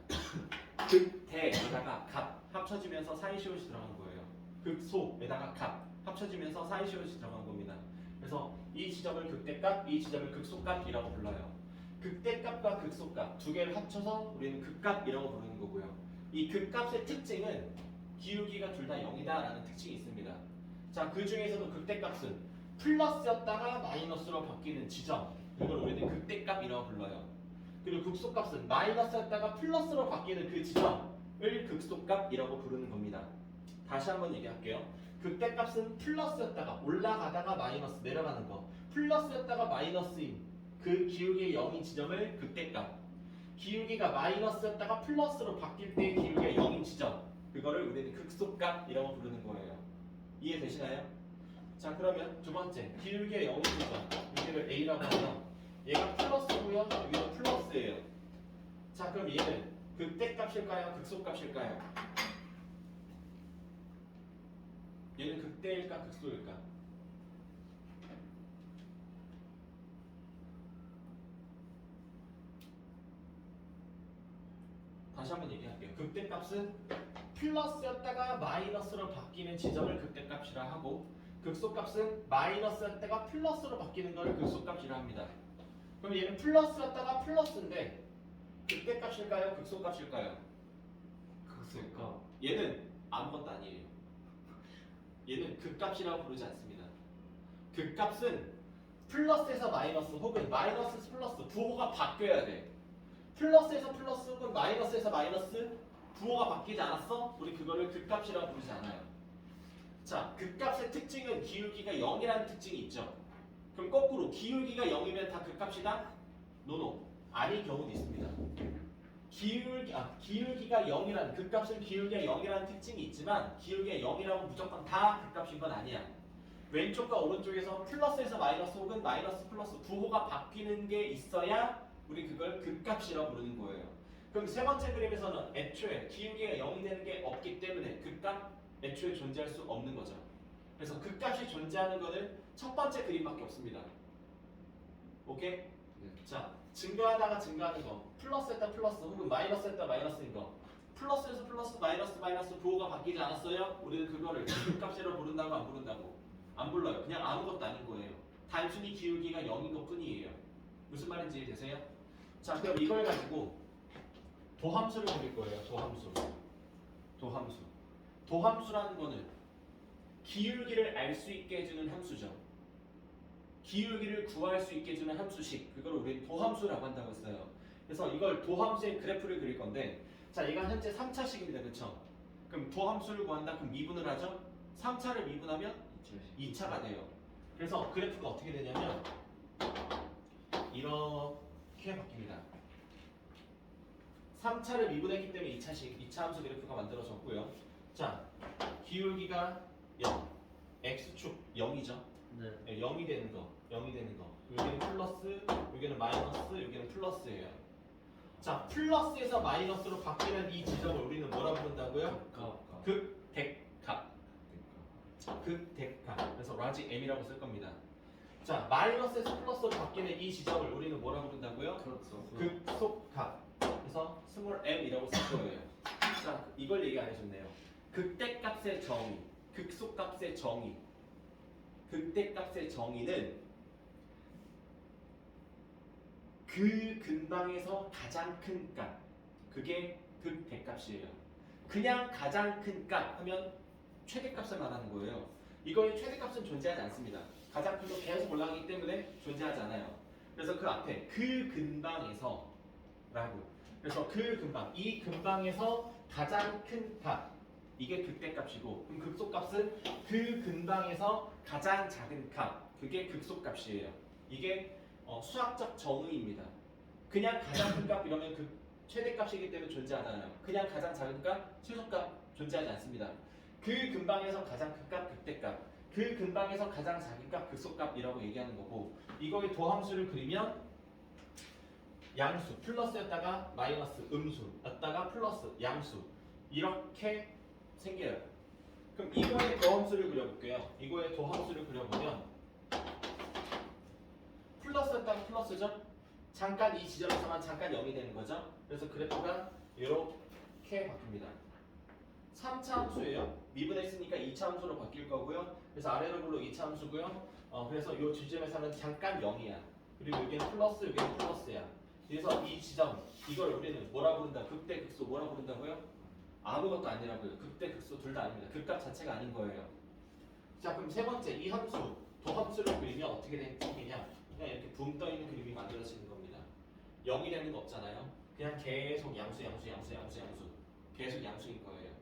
극대에다가 갑 합쳐지면서 사이시옷이 들어간 거예요. 극소에다가 갑 합쳐지면서 사이시옷이 들어간 겁니다. 그래서 이 지점을 극대값, 이 지점을 극소값이라고 불러요. 극대값과 극소값 두 개를 합쳐서 우리는 극값이라고 부르는 거고요. 이 극값의 특징은 기울기가 둘 다 0이다라는 특징이 있습니다. 자, 그 중에서도 극대값은 플러스였다가 마이너스로 바뀌는 지점, 이걸 우리는 극대값이라고 불러요. 그리고 극소값은 마이너스였다가 플러스로 바뀌는 그 지점을 극소값이라고 부르는 겁니다. 다시 한번 얘기할게요. 극대값은 플러스였다가 올라가다가 마이너스 내려가는 거, 플러스였다가 마이너스인 그 기울기의 0인 지점을 극대값, 기울기가 마이너스였다가 플러스로 바뀔 때의 기울기가 0인 지점, 그거를 우리는 극소값이라고 부르는 거예요. 이해되시나요? 자, 그러면 두 번째 기울기가 0인 지점, 여기를 A라고 하면 얘가 플러스고요, 여기도 플러스예요. 자, 그럼 얘는 극대값일까요, 극소값일까요? 얘는 극대일까, 극소일까? 다시 한번 얘기할게요. 극대값은 플러스였다가 마이너스로 바뀌는 지점을 극대값이라 하고, 극소값은 마이너스였다가 플러스로 바뀌는 것을 극소값이라 합니다. 그럼 얘는 플러스였다가 플러스인데 극대값일까요, 극소값일까요? 극소값. 얘는 아무것도 아니에요. 얘는 극값이라고 부르지 않습니다. 극값은 플러스에서 마이너스 혹은 마이너스에서 플러스 부호가 바뀌어야 돼. 플러스에서 플러스 혹은 마이너스에서 마이너스 부호가 바뀌지 않았어? 우리 그거를 극값이라고 부르지 않아요. 자, 극값의 특징은 기울기가 0이라는 특징이 있죠. 그럼 거꾸로 기울기가 0이면 다 극값이다? 노노. 아닐 경우도 있습니다. 기울기가 0이라는, 극값은 기울기가 0이라는 특징이 있지만 기울기가 0이라고 무조건 다 극값인 건 아니야. 왼쪽과 오른쪽에서 플러스에서 마이너스 혹은 마이너스 플러스 부호가 바뀌는 게 있어야 우리 그걸 극값이라고 부르는 거예요. 그럼 세 번째 그림에서는 애초에 기울기가 0이 되는 게 없기 때문에 극값 애초에 존재할 수 없는 거죠. 그래서 극값이 존재하는 거는 첫 번째 그림밖에 없습니다. 오케이? 네. 자, 증가하다가 증가하는 거, 플러스했다 플러스 혹은 마이너스했다 마이너스인 거, 플러스에서 플러스 마이너스 마이너스 부호가 바뀌지 않았어요? 우리는 그거를 값이라고 부른다고 안 부른다고? 안 불러요. 그냥 아무것도 아닌 거예요. 단순히 기울기가 0인 것 뿐이에요. 무슨 말인지 이해되세요? 자, 그럼 이걸 가지고 도함수를 그릴 거예요. 도함수. 도함수. 도함수라는 거는 기울기를 알 수 있게 해주는 함수죠. 기울기를 구할 수 있게 해주는 함수식. 그걸 우리 도함수라고 한다고 했어요. 그래서 이걸 도함수의 그래프를 그릴 건데, 자, 얘가 현재 3차식입니다. 그쵸? 그럼 도함수를 구한다? 그럼 미분을 하죠? 3차를 미분하면 2차가 돼요. 그래서 그래프가 어떻게 되냐면 이렇게 바뀝니다. 3차를 미분했기 때문에 2차 함수 그래프가 만들어졌고요. 자, 기울기가 0, x축 0이죠. 네. 0이 되는 거, 0이 되는 거. 여기는 플러스, 여기는 마이너스, 여기는 플러스예요. 자, 플러스에서 마이너스로 바뀌는 이 지점을 우리는 뭐라 부른다고요? 극대값. 극대값. 그래서 라지 m이라고 쓸 겁니다. 자, 마이너스에서 플러스로 바뀌는 이 지점을 우리는 뭐라 부른다고요? 극속값. 그래서 스몰 m이라고 쓸 거예요. 자, 이걸 얘기 안 해줬네요. 극대값의 정의, 극속값의 정의. 극대값의 정의는 그 근방에서 가장 큰 값, 그게 극대값이에요. 그냥 가장 큰 값 하면 최대값을 말하는 거예요. 이거의 최대값은 존재하지 않습니다. 가장 큰 거 계속 올라가기 때문에 존재하지 않아요. 그래서 그 앞에 그 근방에서 라고. 그래서 그 근방, 이 근방에서 가장 큰 값, 이게 극대값이고, 그럼 극속값은 그 근방에서 가장 작은 값, 그게 극속값이에요. 이게 수학적 정의입니다. 그냥 가장 큰 값 이러면 그 최대값이기 때문에 존재하잖아요. 그냥 가장 작은 값, 최소값 존재하지 않습니다. 그 근방에서 가장 큰 값, 극대값, 그 근방에서 가장 작은 값, 극속값이라고 얘기하는 거고, 이거의 도함수를 그리면 양수, 플러스였다가 마이너스, 음수였다가 플러스, 양수 이렇게 생겨요. 그럼 이거의 도함수를 그려볼게요. 이거의 도함수를 그려보면 플러스였다가 플러스죠? 잠깐 이 지점에서만 잠깐 0이 되는 거죠? 그래서 그래프가 이렇게 바뀝니다. 3차 함수예요. 미분했으니까 2차 함수로 바뀔 거고요. 그래서 아래로 불러 2차 함수고요. 그래서 이 지점에서는 잠깐 0이야. 그리고 여기는 플러스, 여기는 플러스야. 그래서 이 지점, 이걸 우리는 뭐라 부른다? 극대, 극소 뭐라 부른다고요? 아무것도 아니라고요. 극대, 극소 둘 다 아닙니다. 극값 자체가 아닌 거예요. 자, 그럼 세 번째 이 함수, 도함수를 그리면 어떻게 생기냐? 그냥 이렇게 붕 떠 있는 그림이 만들어지는 겁니다. 0이 되는 거 없잖아요. 그냥 계속 양수 계속 양수인 거예요.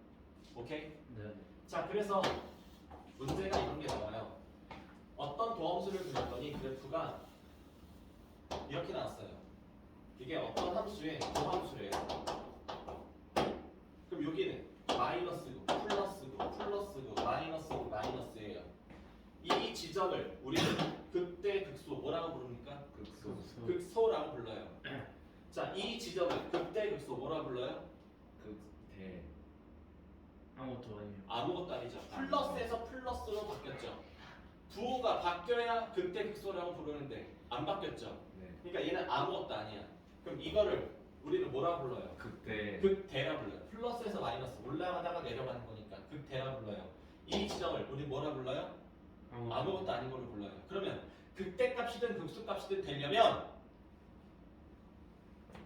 오케이? 네. 자, 그래서 문제가 이런 게 나와요. 어떤 도함수를 그렸더니 그래프가 이렇게 나왔어요. 이게 어떤 함수의 도함수래요. 그럼 여기는 마이너스고 플러스고 마이너스고 마이너스예요. 이 지점을 우리는 극대 극소 뭐라고 부릅니까? 극소라고 불러요. 자, 이 지점을 극대 극소 뭐라고 불러요? 극대. 아무것도 아니에요. 아무것도 아니죠. 플러스에서 플러스로 바뀌었죠. 부호가 바뀌어야 극대 극소라고 부르는데 안 바뀌었죠. 네. 그러니까 얘는 아무것도 아니야. 그럼 이거를 우리는 뭐라고 불러요? 극대. 극대라 불러요. 플러스에서 마이너스 올라가다가 내려가는 거니까 극대라 불러요. 이 지점을 우리 뭐라 불러요? 아무것도 아닌 걸로 불러요. 그러면 극대값이든 극소값이든 되려면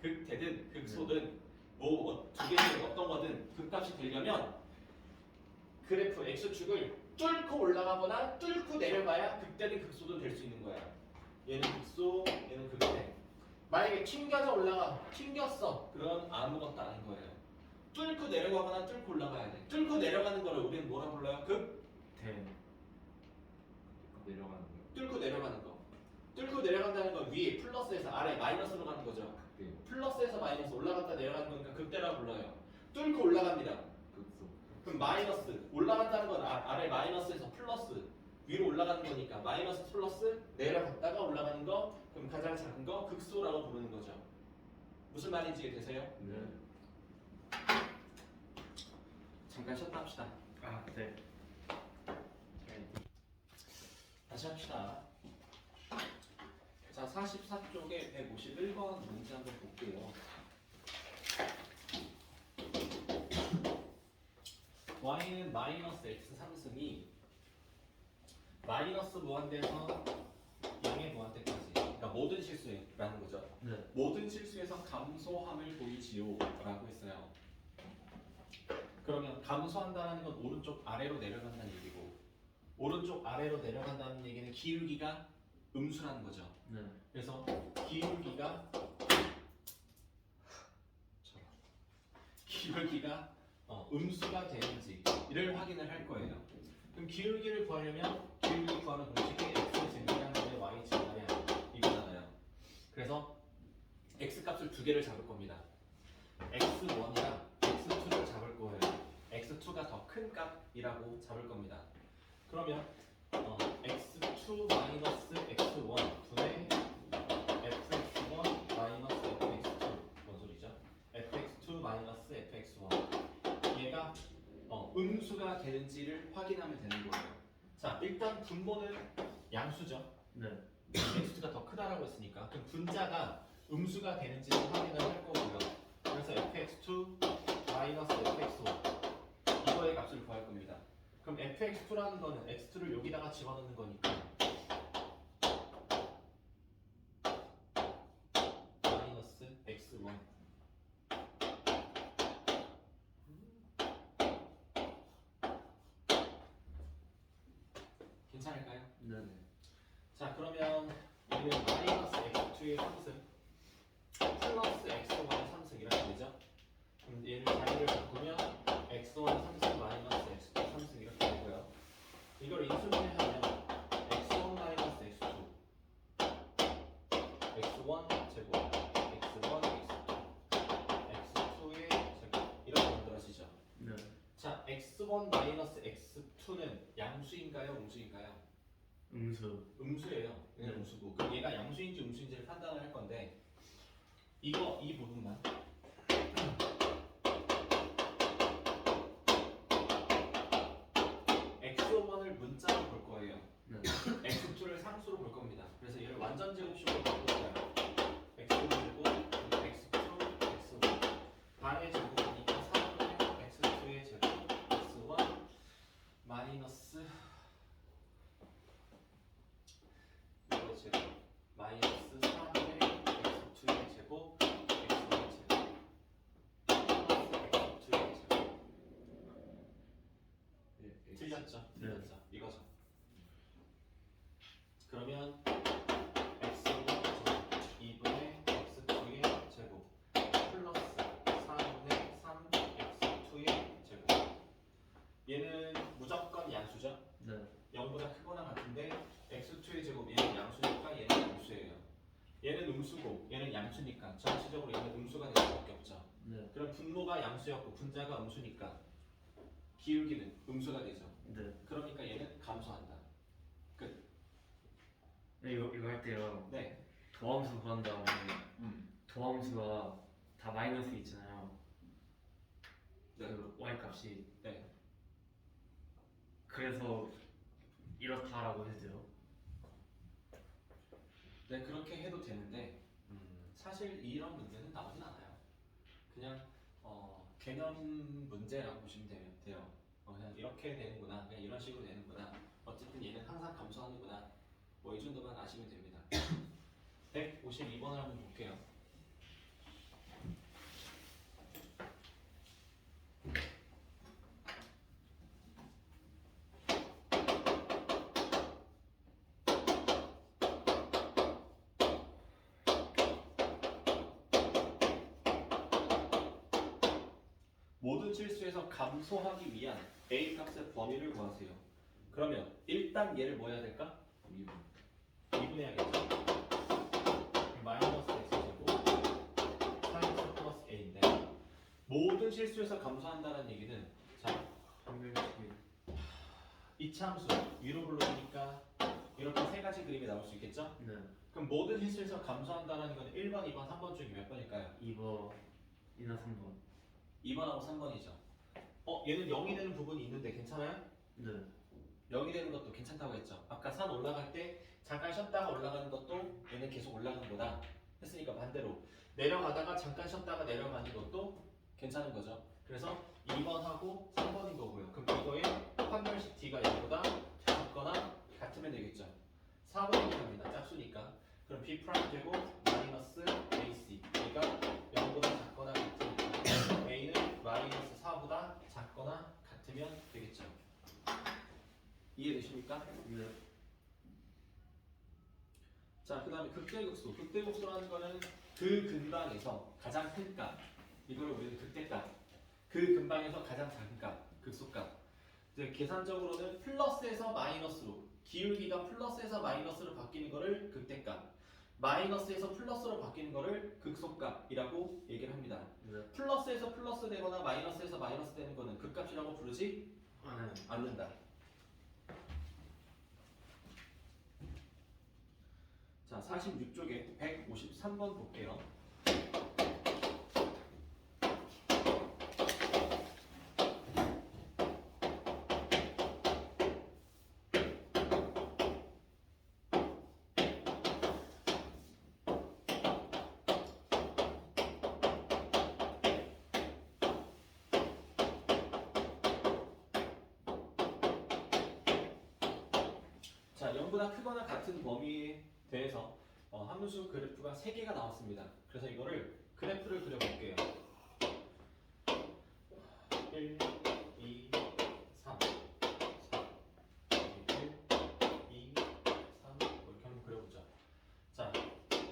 극대든 극소든 뭐 두 개 중에 어떤 거든 극값이 되려면 그래프 x축을 뚫고 올라가거나 뚫고 내려가야 극대든 극소든 될 수 있는 거야. 얘는 극소, 얘는 극대. 만약에 튕겨서 올라가, 튕겼어. 그럼 아무것도 아닌 거예요. 뚫고 내려가거나 뚫고 올라가야 돼. 뚫고 내려가는 거를 우리는 뭐라 불러요? 대. 내려가는 거요. 뚫고 내려가는 거. 뚫고 내려간다는 건 위에 플러스에서 아래 마이너스로 가는 거죠. 극대. 플러스에서 마이너스 올라갔다 내려가는 거니까 극대라고 불러요. 뚫고 올라갑니다. 극소. 그럼 마이너스 올라간다는 건 아래 마이너스에서 플러스 위로 올라가는 거니까 마이너스 플러스 내려갔다가 올라가는 거 그럼 가장 작은 거 극소라고 부르는 거죠. 무슨 말인지 이해되세요? 네. 잠깐 쉬었다 합시다. 아, 네. 다시 합시다. 자, 44쪽에 151번 문제 한번 볼게요. 마이너스 x 3승이 마이너스 무한대에서 0의 무한대까지, 그러니까 모든 실수라는 거죠. 네. 모든 실수에서 감소함을 보이지요 라고 했어요. 그러면 감소한다는 건 오른쪽 아래로 내려간다는 얘기고, 오른쪽 아래로 내려간다는 얘기는 기울기가 음수라는 거죠. 네. 그래서 기울기가 음수가 되는지를 확인을 할 거예요. 그럼 기울기를 구하려면 기울기 구하는 공식이 x 증가량분의 y 증가량 이거잖아요. 그래서 x 값을 두 개를 잡을 겁니다. x1이랑 x2를 잡을 거예요. x2가 더 큰 값이라고 잡을 겁니다. 그러면 x2 마이너스 x1 분의 fx1 마이너스 fx2 뭔 소리죠? fx2 마이너스 fx1 얘가 음수가 되는지를 확인하면 되는 거예요. 자, 일단 분모는 양수죠. 네. x가 더 크다라고 했으니까 그럼 분자가 음수가 되는지를 확인을 할 거고요. 그래서 fx2 마이너스 fx1 이거의 값을 구할 겁니다. 그럼 fx2라는 거는 x2를 여기다가 집어넣는 거니까 마이너스 x1 괜찮을까요? 네. 자, 그러면 얘는 마이너스 x2의 3승 플러스 x1의 3승 이렇게 되죠? 그럼 얘를 자리를 바꾸면 x1 3승 마이너스 x2 3승 이렇게 되고요. 이걸 인수분해하면 x1 마이너스 x2 x1 제곱 x1 x2 x2의 제곱 이렇게 만들어지죠. 네. 자, x1 마이너스 x2는 양수인가요? 음수인가요? 음수. 음수예요. 그냥 네. 음수고. 그럼 얘가 양수인지 음수인지를 판단을 할 건데 이 부분만 x1을 문자로 볼 거예요. 네. x2를 상수로 볼 겁니다. 그래서 얘를 완전 제곱식으로 바꿔볼까요? x1 제곱 x2 x1 반의 제곱이니까 3분의 x2의 제곱 x1 마이너스 이거의 제곱 마이너스 3분의 x2의 제곱 x1의 제곱 x2의 제곱 네, 틀렸죠? 네. 틀렸죠? 이거죠. 그러면 x1 2분의 x2의 제곱 플러스 4분의 3 x2의 제곱 얘는 무조건 양수죠? 네. 0보다 크거나 같은데 x2의 제곱 얘는 양수니까 얘는 음수예요. 얘는 음수고 얘는 양수니까 전체적으로 얘는 음수가 될 수밖에 없죠. 네. 그럼 분모가 양수였고 분자가 음수니까 기울기는 음수가 되죠. 네. 그러니까 얘는 감소한다. 끝. 네, 이거 할 때요. 네. 도함수 구한 다음에 도함수가 다 마이너스 있잖아요. 네. 그 y 값이. 네. 그래서 이렇다라고 해도 돼요. 네, 그렇게 해도 되는데 사실 이런 문제는 나오진 않아요. 그냥 개념 문제라고 보시면 돼요. 그냥 이렇게 되는구나, 그냥 이런 식으로 되는구나. 어쨌든 얘는 항상 감소하는구나. 뭐 이 정도만 아시면 됩니다. 152번을 한번 볼게요. 모든 실수에서 감소하기 위한 a 값의 범위를 구하세요. 그러면 일단 얘를 뭐 해야 될까? 2분해야겠죠. 마이너스 x제곱 사인 플러스 a인데 모든 실수에서 감소한다는 얘기는 자, 평균식이. 이차함수 위로 불러주니까 이렇게 세 가지 그림이 나올 수 있겠죠? 네. 그럼 모든 실수에서 감소한다는 건 1번, 2번, 3번 중에 몇 번일까요? 2번이나 3번. 2번하고 3번이죠. 얘는 0이 되는 부분이 있는데 괜찮아요? 네. 0이 되는 것도 괜찮다고 했죠. 아까 산 올라갈 때 잠깐 쉬었다가 올라가는 것도 얘는 계속 올라가는 거다 했으니까 반대로 내려가다가 잠깐 쉬었다가 내려가는 것도 괜찮은 거죠. 그래서 2번하고 3번인 거고요. 그럼 이거의 판별식 D가 0보다 작거나 같으면 되겠죠. 4번이 합니다. 짝수니까. 그럼 B 프라임 제곱 마이너스 AC. A가 0보다 작거나 같으니까 A는 마이너스 4보다 작거나 같으면 되겠죠. 이해되십니까? 네. 자, 그 다음에 극대극소. 극대극소라는 거는 그 근방에서 가장 큰 값. 이걸 우리는 극대값. 그 근방에서 가장 작은 값. 극소값. 이제 계산적으로는 플러스에서 마이너스로. 기울기가 플러스에서 마이너스로 바뀌는 거를 극대값. 마이너스에서 플러스로 바뀌는 거를 극소값이라고 얘기를 합니다. 네. 플러스에서 플러스 되거나 마이너스에서 마이너스 되는 거는 극값이라고 부르지 아, 네. 않는다. 자, 46쪽에 153번 볼게요. 자, 0보다 크거나 같은 범위에 대해서 함수 그래프가 3개가 나왔습니다. 그래서 이거를 그래프를 그려볼게요. 1, 2, 3, 4, 1, 2, 3 이렇게 한번 그려보죠. 자,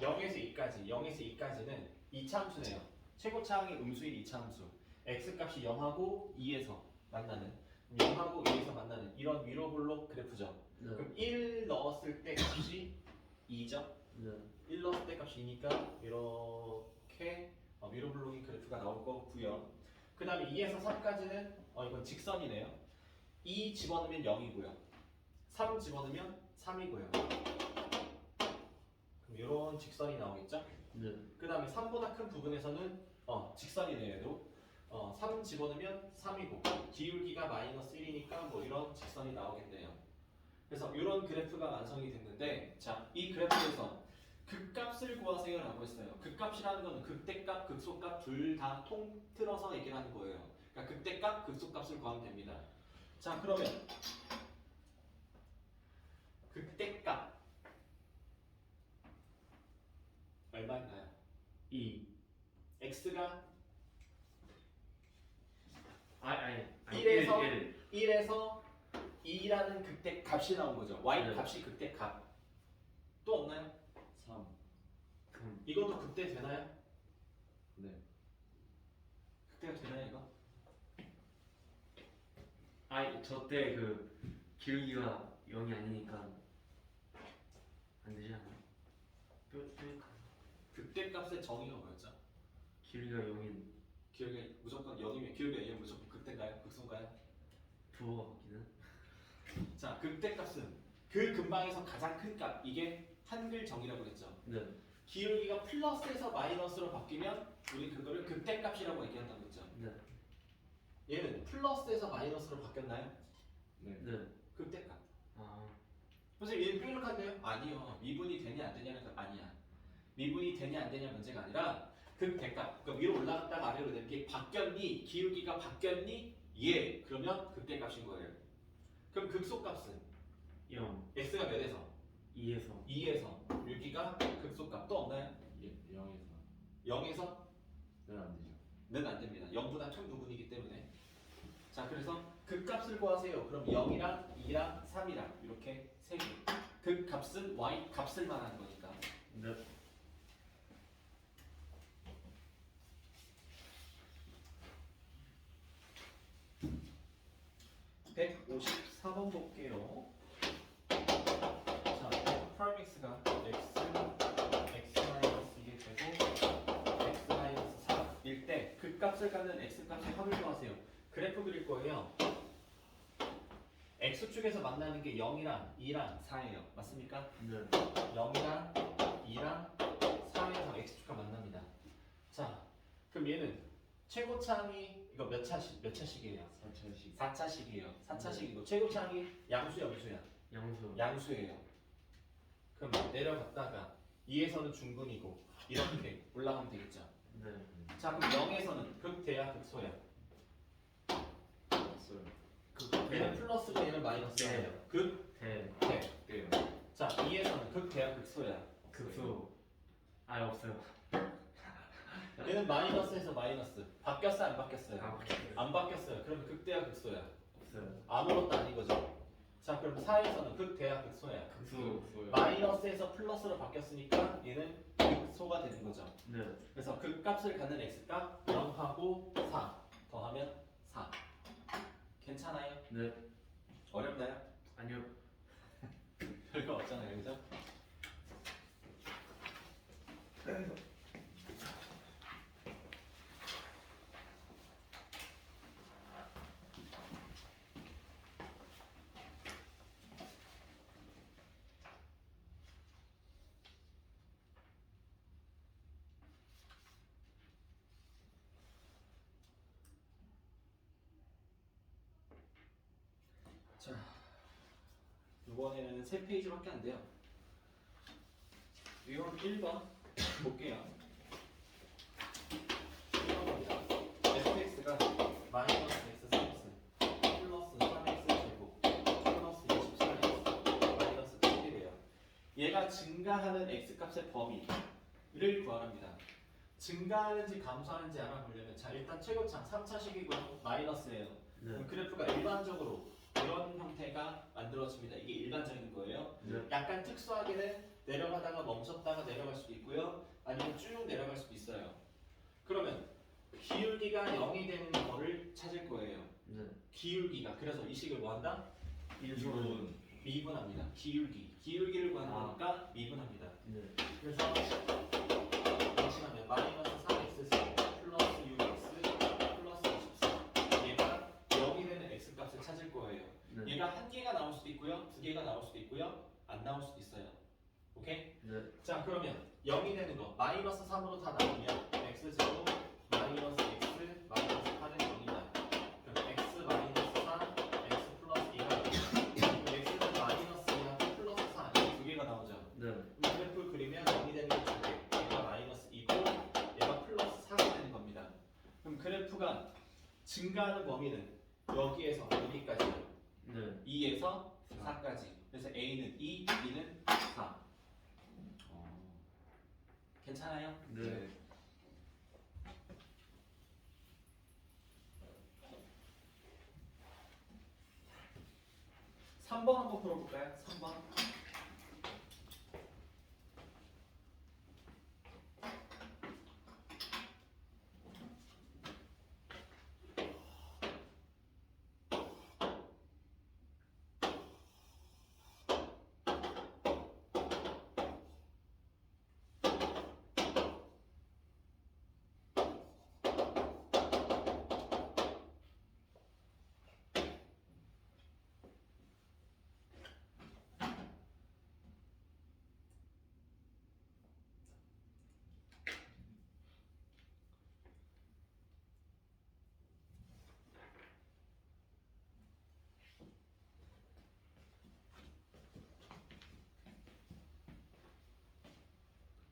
0에서 2까지, 0에서 2까지는 2차함수네요. 최고차항이 음수인 2차함수. x값이 0하고 2에서 만나는 0하고 2에서 만나는 이런 위로블록 그래프죠. 네. 그럼 1 넣었을 때 값이 2죠? 네. 1 넣었을 때 값이 2니까 이렇게 위로블록인 그래프가 나올 거고요. 그 다음에 2에서 3까지는 이건 직선이네요. 2 집어넣으면 0이고요. 3 집어넣으면 3이고요. 그럼 이런 직선이 나오겠죠? 네. 그 다음에 3보다 큰 부분에서는 직선이네요. 얘도 3 집어넣으면 3이고 기울기가 마이너스 1이니까 뭐 이런 직선이 나오겠네요. 그래서 이런 그래프가 완성이 됐는데, 자, 이 그래프에서 극값을 구하세요 라고 했어요. 극값이라는 거는 극대값, 극소값 둘 다 통틀어서 얘기를 하는 거예요. 그러니까 극대값, 극소값을 구하면 됩니다. 자, 그러면 극대값 얼마인가요? 2. x가 아니. 1에서 1. 1에서 2라는 극대 값이 나온 거죠. y 네. 값이 극대 값. 또 없나요? 3. 이것도 극대 되나요? 네. 극대가 되나요 이거? 아니, 저때 그 기울기가 0이 아니니까 안 되지 않아요? 뾰족한 극대 값의 정의가 뭐였죠? 기울기가 0인 기울기가 무조건 0이면 기울기가 0이면 무조건 극대인가요? 극소인가요? 부호가 바뀌는? 자, 극대 값은 그 근방에서 가장 큰 값. 이게 한글 정의라고 했죠. 네. 기울기가 플러스에서 마이너스로 바뀌면 우리 그거를 극대 값이라고 얘기한다고 했죠. 네. 얘는 플러스에서 마이너스로 바뀌었나요? 네. 네. 극대 값. 아. 선생님 얘는 뾰족한데요? 아니요. 미분이 되냐 안 되냐는 거 아니야. 미분이 되냐 안 되냐 문제가 아니라 극대값. 그러니까 위로 올라갔다가 아래로 내는 게 바뀌었니? 기울기가 바뀌었니? 예. 그러면 극대값인 거예요. 그럼 극소값은 0. x가 몇에서? 2에서 2에서 여기가 극소값 또 없나요? 0에서 0에서 네, 안 되죠. 는 안 됩니다. 0보다 큰 부분이기 때문에. 자, 그래서 극값을 구하세요. 그럼 0이랑 2랑 3이랑 이렇게 세 개. 극값은 y 값을 말하는 거니까. 네. 네. 154번 볼게요. 자, 프라임 x가 x, x-2게 되고 x-4일 때 극값을 갖는 x값의 합을 구하세요. 그래프 그릴 거예요. x축에서 만나는 게 0이랑 2랑 4예요. 맞습니까? 네. 0이랑 2랑 4에서 x축과 만납니다. 자, 그럼 얘는 최고차항이 이거 몇 차식이에요? 4차식. 4차식이에요. 4차식이고 최고차항이 양수야 무수야? 양수. 양수예요. 그럼 내려갔다가 2에서는 중근이고 이렇게 올라가면 되겠죠. 네. 자, 그럼 0에서는 극대야 극소야? 없어요. 얘는 플러스고 얘는 마이너스예요. 극, 대 대. 네. 자, 2에서는 극대야 극소야. 극소 아 없어요. 얘는 마이너스에서 마이너스. 바뀌었어 안 바뀌었어요? 아 없어요. 안 바뀌었어요. 그러면 극대야 극소야. 없어요. 아무것도 아닌 거죠. 자, 그럼 4에서는 극대야 극소야. 극소. 없어요. 마이너스에서 플러스로 바뀌었으니까 얘는 극소가 되는 거죠. 네. 그래서 극값을 갖는 x값 0하고 4 더하면 4. 괜찮아요? 네. 어렵나요? 아니요. 별거 없잖아요, 그죠? 자, 이번에는 3페이지밖에 안 돼요. 이건 1번 볼게요. 1번입니다. fx가 마이너스 x 3x 플러스 3x 제곱 플러스 24x 마이너스 7이래요. 얘가 증가하는 x값의 범위를 구하랍니다. 증가하는지 감소하는지 알아보려면 자 일단 최고창 3차식이고요. 마이너스예요. 네. 그럼 그래프가 일반적으로 이런 형태가 만들어집니다. 이게 일반적인 거예요. 네. 약간 특수하게는 내려가다가 멈췄다가 내려갈 수도 있고요. 아니면 쭉 내려갈 수도 있어요. 그러면 기울기가 0이 되는 거를 찾을 거예요. 네. 기울기가. 그래서 이 식을 뭐 한다? 일분. 미분합니다. 기울기를 구하는 거니까 미분합니다. 네. 그래서 잠시만요. 마이너스 3x 플러스 6x 플러스 24. 얘가 0이 되는 x값을 찾을 거예요. 네. 얘가 한 개가 나올 수도 있고요, 두 개가 나올 수도 있고요, 안 나올 수도 있어요. 오케이? 네. 자, 그러면 0이 되는 거 마이너스 3으로 다 나누면 x제곱 마이너스 x 마이너스 8은 0이다. 그럼 x 마이너스 4, x 플러스 2가 x는 마이너스 2하고 플러스 4 이 두 개가 나오죠. 네. 그래프를 그리면 0이 되는 게 두 개. 얘가 마이너스 2고 얘가 플러스 4가 되는 겁니다. 그럼 그래프가 증가하는 범위는 여기에서 여기까지예요. 네. 2에서 4까지. 그래서 A는 2, B는 4. 괜찮아요? 네. 3번 한번 풀어볼까요? 3번.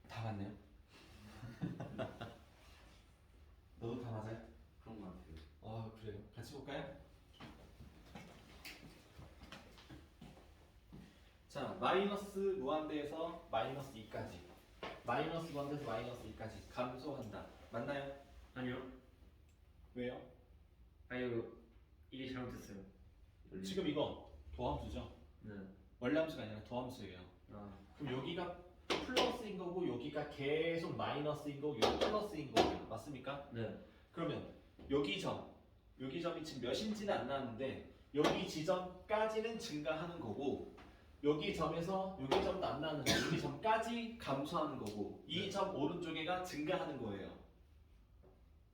다 맞네요. 너도 다 맞아요? 그런 것 같아요. 그래요. 같이 볼까요? 자, 마이너스 무한대에서 마이너스 2까지. 마이너스 무한대에서 마이너스 2까지 감소한다. 맞나요? 아니요. 왜요? 아니요. 이게 잘못됐어요. 지금 이거 도함수죠? 네. 원래 함수가 아니라 도함수예요. 아. 그럼 여기가 플러스인 거고 여기가 계속 마이너스인 거고 여기 플러스인 거예요. 맞습니까? 네. 그러면 여기 점이 지금 몇인지는 안 나왔는데 여기 지점까지는 증가하는 거고 여기 점에서 여기 점도 안 나왔는데 여기 점까지 감소하는 거고 이 점 오른쪽에가 증가하는 거예요.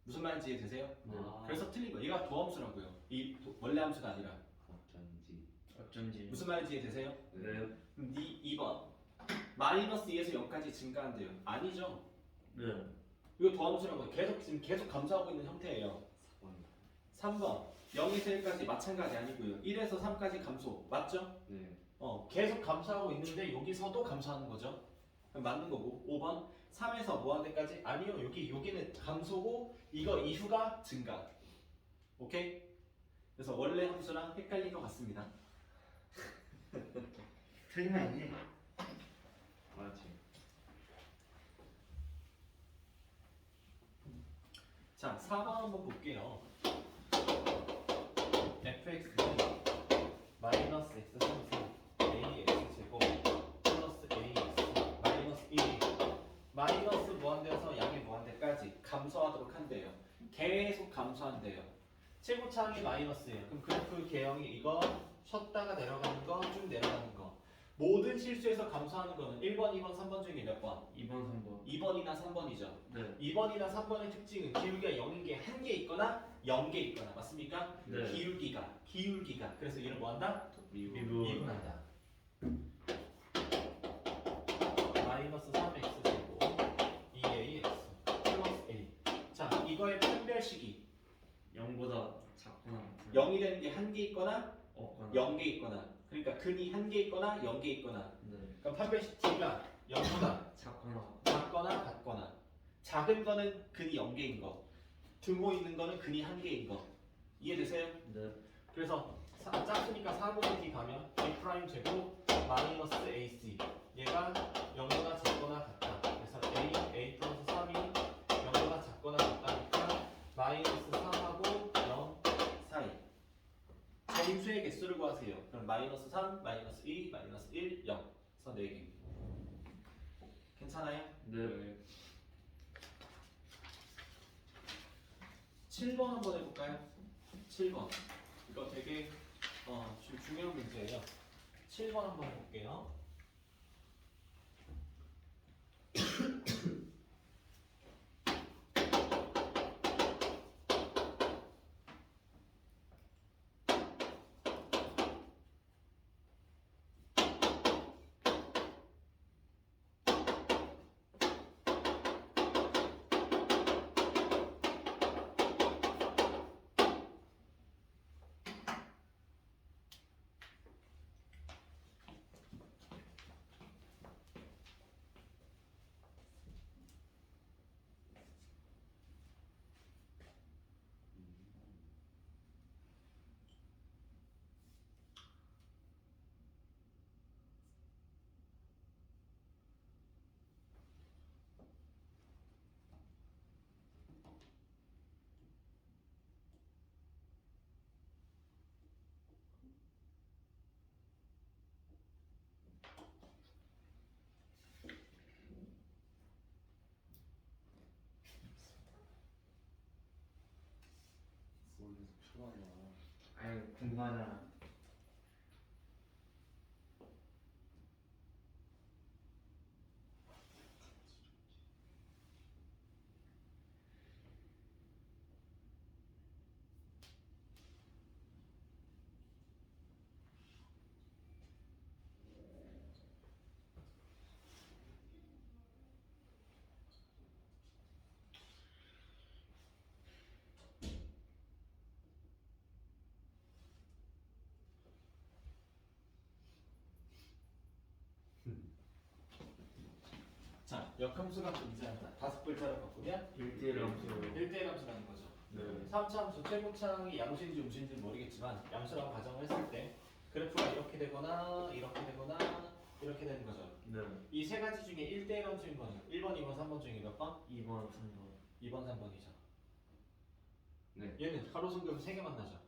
무슨 말인지 이해되세요? 네. 그래서 틀린 거예요. 얘가 도함수라고요. 이 원래 함수가 아니라. 어쩐지. 어쩐지. 무슨 말인지 이해되세요? 네. 그럼 2번 마이너스 2에서 0까지 증가한대요. 아니죠. 네. 이거 도함수라고 지금 계속 감소하고 있는 형태예요. 4번. 3번 0에서 1까지 마찬가지 아니고요. 1에서 3까지 감소 맞죠? 네. 계속 감소하고 있는데 여기서도 감소하는 거죠. 그럼 맞는 거고. 5번 3에서 무한대까지 아니요. 여기는 감소고 이거 이후가 증가. 오케이? 그래서 원래 함수랑 헷갈린 것 같습니다. 틀리면 아니지. 맞지. 자, 4번 한번 볼게요. fx는 마이너스 x 3 ax 제곱 플러스 ax 마이너스 1이 마이너스 무한대에서 양의 무한대까지 감소하도록 한대요. 계속 감소한대요. 최고차항이 마이너스예요. 그럼 그래프 개형이 이거 쉬었다가 내려가는 거, 쭉 내려가는 거. 모든 실수에서 감소하는 거는 1번, 2번, 3번 중에 몇 번? 2번, 3번. 2번이나 3번이죠. 네. 2번이나 3번의 특징은 기울기가 0인 게 한 개 있거나 0개 있거나 맞습니까? 네. 기울기가 그래서 얘를 뭐 한다? 미분한다. 마이너스 3x 제곱 2ax 플러스 a. 자, 이거의 판별식이 0보다 작거나 같은 0이 되는 게 한 개 있거나 없거나. 0개 있거나 그러니까 근이 한 개 있거나 0개 있거나 네. 그럼 판별식 T가 0보다 작거나. 작거나 같거나 작은 거는 근이 0개인 거 등호 있는 거는 근이 1개인 거 이해되세요? 네. 그래서 작으니까 4분의 D 가면 A 프라임 제곱 마이너스 AC 얘가 0보다 작거나 같다. 그래서 A 플러스 3이 0보다 작거나 같다니까 마이너스 3하고 0 사이 정수의 개수를 구하세요. 그럼 마이너스 3, 마이너스 2, 마이너스 1, 0 그래서 4개 괜찮아요? 네. 7번 한번 해볼까요? 7번 이거 되게 중요한 문제예요. 7번 한번 해볼게요. 원래서 편하냐. 아유 궁금하잖아. 자, 역함수가 존재한다. 5글자로 바꾸면 1대1 함수. 1대1 함수라는 거죠. 네. 3차 함수 최고차항이 양수인지 음수인지는 모르겠지만 양수라고 가정을 했을 때 그래프가 이렇게 되거나 이렇게 되거나 이렇게 되는 거죠. 네. 이 세 가지 중에 1대1 함수인 거죠. 1번, 2번, 3번 중에 몇 번? 2번, 3번. 2번, 3번이죠. 네. 얘는 가로 순금 3개 만나죠.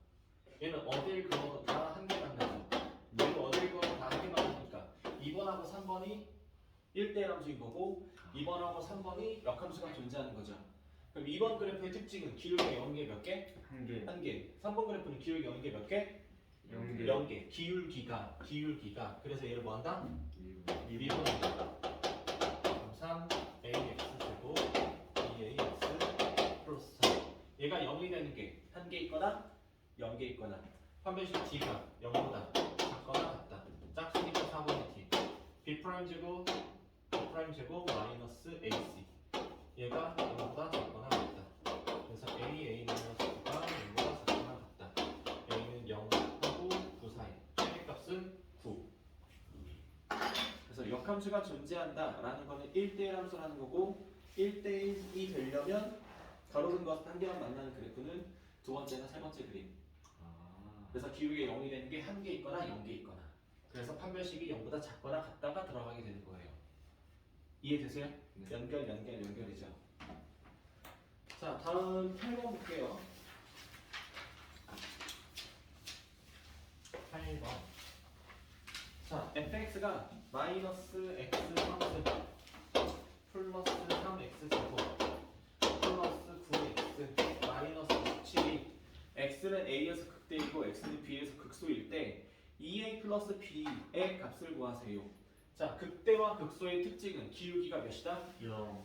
얘는 어딜 그어도 다 한 개 만나죠. 얘는 어딜 그어도 다 한 개 만나니까 2번하고 3번이 1대1 함수인 거고 2번하고 3번이 역함수가 존재하는 거죠. 그럼 2번 그래프의 특징은 기울기 0개 몇 개? 한 개. 1개. 3번 그래프는 기울기 0개 몇 개? 0개. 0개. 기울기가. 그래서 얘를 뭐 한다? 미분. 미분한다. 그럼 3 ax 제곱 2ax 플러스 4. 얘가 0이 되는 게 한 개 있거나 0개 있거나 판별식 d가 0보다 작거나 같다. 짝수니까 4분의 t. b 프라임 제곱 마이너스 ac. 얘가 0보다 작거나 같다. 그래서 a 마이너스 9가 0보다 작거나 같다. a는 0하고 9 사이. 최대값은 9. 그래서 역함수가 존재한다라는 거는 1대1 함수라는 거고 1대1이 되려면 가로등 것 한 개만 만나는 그래프는 두 번째나 세 번째 그림. 아. 그래서 기울기 0이 되는 게 1개 있거나 0개 있거나. 그래서 판별식이 0보다 작거나 같다가 들어가게 되는 거예요. 이해되세요? 네. 연결이죠. 자, 다음 8번 볼게요. 8번. 자, fx가 마이너스 x 함수 플러스 3x 제곱 플러스 9x 마이너스 17이 x는 a에서 극대이고 x는 b에서 극소일 때 2a 플러스 b의 값을 구하세요. 자, 극대와 극소의 특징은 기울기가 몇이다?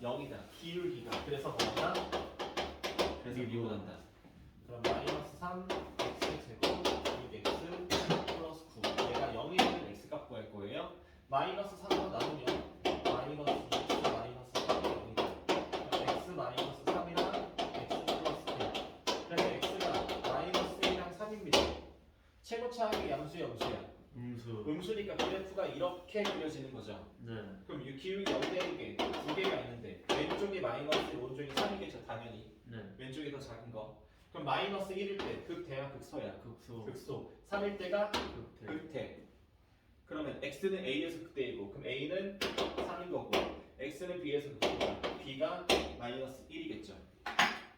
0이다. 기울기가. 그래서 뭐다? 그래서 미분한다. 그럼 마이너스 3 x 제곱 6x 플러스 9. 얘가 0이 되는 x 값 구할 거예요. 마이너스 3로 나누면 마이너스 2x 마이너스 3이 0이다. x 마이너스 3이랑 x 플러스 1. 그래서 x가 마이너스 1이랑 3입니다. 최고차항의 양수의 음수야. 음수니까 그래프가 이렇게 그려지는 거죠. 네. 그럼 이 기울기 0되는 게 두 개가 있는데 왼쪽이 마이너스 오른쪽이 3이겠죠 당연히. 네. 왼쪽이 더 작은 거. 그럼 마이너스 1일 때 극대야 극소야? 극소. 극소. 3일 때가 극대. 극대. 그러면 x는 a에서 극대이고 그럼 a는 3인 거고 x는 b에서 극대고 b가 마이너스 1이겠죠.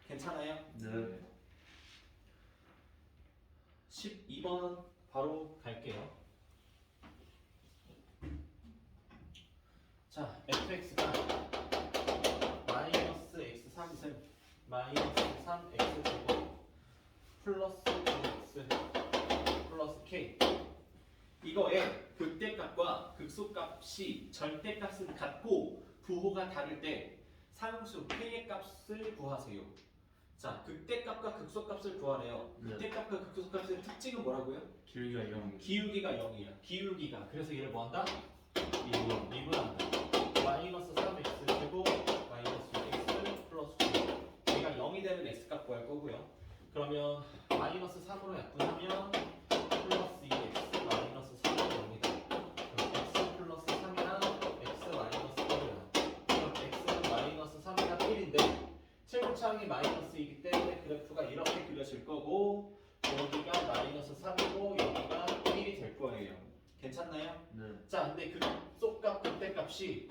괜찮아요? 네. 12번 바로 갈게요. 자, fx가 마이너스 x 3승 마이너스 3x 제곱 플러스 9x 플러스 k 이거의 극대값과 극소값이 절대값은 같고 부호가 다를 때 상수 k의 값을 구하세요. 자, 극대값과 극소값을 구하래요. 네. 극대값과 극소값의 특징은 뭐라고요? 기울기가 0. 기울기가 0이야. 기울기가. 그래서 얘를 뭐한다? 미분. 미분한다. 마이너스 3x 제곱 마이너스 6x 플러스 9. 얘가 0이 되는 x값 구할 거고요. 그러면 마이너스 3으로 약분하면 플러스 2x 마이너스 3이 0이다. 그럼 x 플러스 3이랑 x 마이너스 1이야. 그럼 x는 마이너스 3이랑 1인데 최고차항이 마이너스이기 때문에 그래프가 이렇게 그려질 거고 여기가 마이너스 3이고 여기가 1이 될 거예요. 괜찮나요? 네. 자, 근데 극소값 극대값이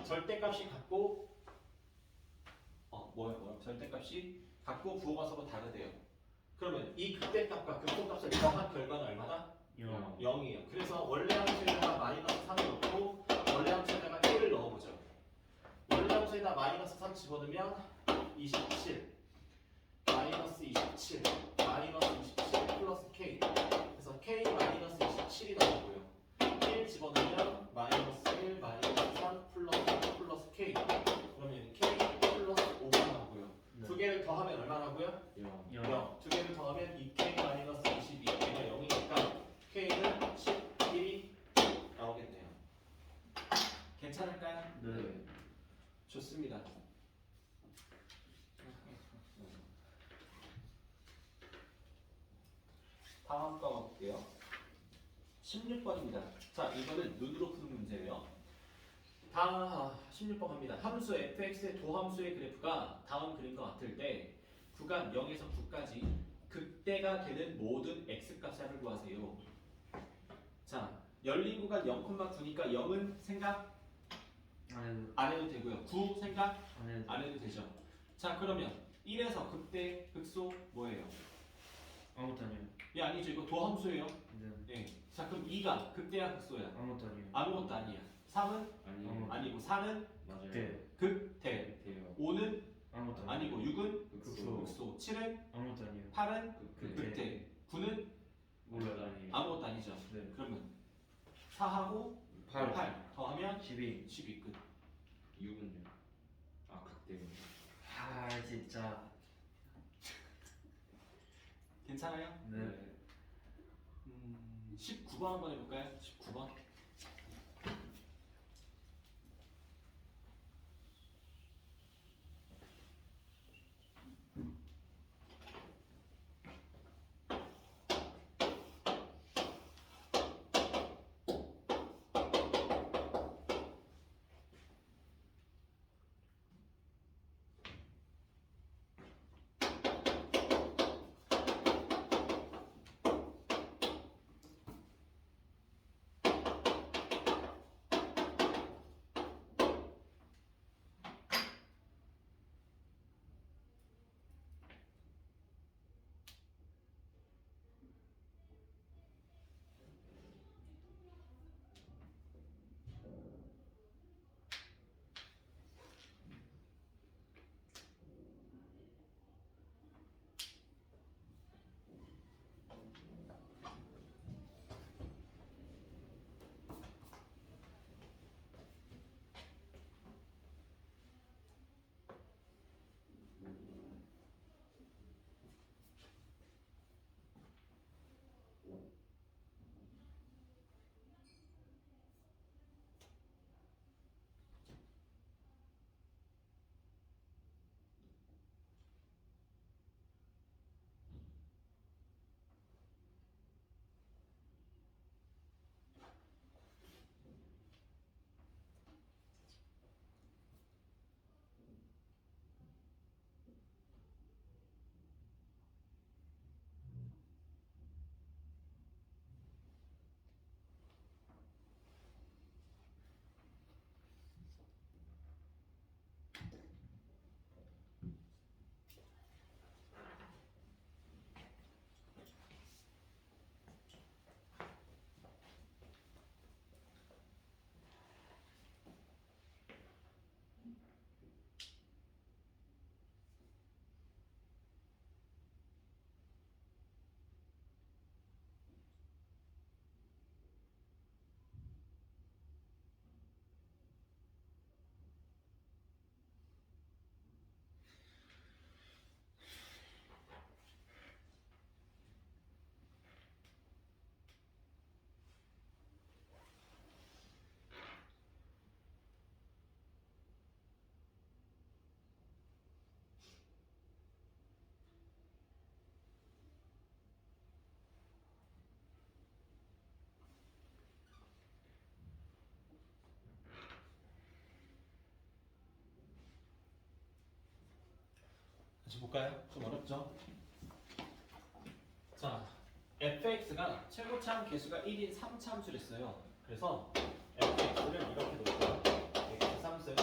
절대값이 같고 뭐야 절대값이 같고 부호가 서로 다르대요. 그러면 이 극대값과 극소값을 더한 결과는 얼마다? 0. 0이에요. 그래서 원래 함수에다가 마이너스 3을 넣고 원래 함수에다가 1을 넣어보죠. 원래 함수에다 마이너스 3 집어넣으면 27 마이너스 27 마이너스 27 플러스 k 그래서 k 마이너스 27이 나오고요. 1 집어넣으면 마이너스 1 마이너스 3 플러스 k 그러면 k 플러스 5가 나오고요. 네. 두 개를 더하면 얼마 나오고요? 0. 0. 두 개를 더하면 2k 마이너스 22 k가 0이니까 k는 11이 나오겠네요. 괜찮을까요? 네. 좋습니다. 다음 거 볼게요. 16번입니다. 자, 이거는 눈으로 푸는 문제예요. 다음 16번 갑니다. 함수 fx의 도함수의 그래프가 다음 그림과 같을 때 구간 0에서 9까지 극대가 되는 모든 x값을 구하세요. 자, 열린 구간 0,9니까 0은 생각 안 해도 되고요. 9 생각 안 해도 되죠. 자, 그러면 1에서 극대 극소 뭐예요? 아무것도 아니에요. 예, 아니죠. 이거 도함수예요. 네. 예. 자, 그럼 2가 극대야 극소야? 아무것도 아니에요. 아무것도 아니야. 3은 아니요. 아니고 4는 맞아요. 네. 극대. 돼요. 5는 아무것도 아니에요. 아니고 6은 극소. 극소. 7은 아무것도 아니에요. 8은 극대. 극대. 9는 몰라도 아니에요. 아무것도 아니죠. 네. 그러면 4하고 8. 8 더하면 12. 12 끝. 6은요. 아 극대요. 아 진짜. 괜찮아요? 네. 19번 한번 해볼까요? 19번. 다시 볼까요? 좀 어렵죠? 자, fx가 최고참 개수가 1인 3참수랬어요. 그래서 fx를 이렇게 놓을게요. x 3승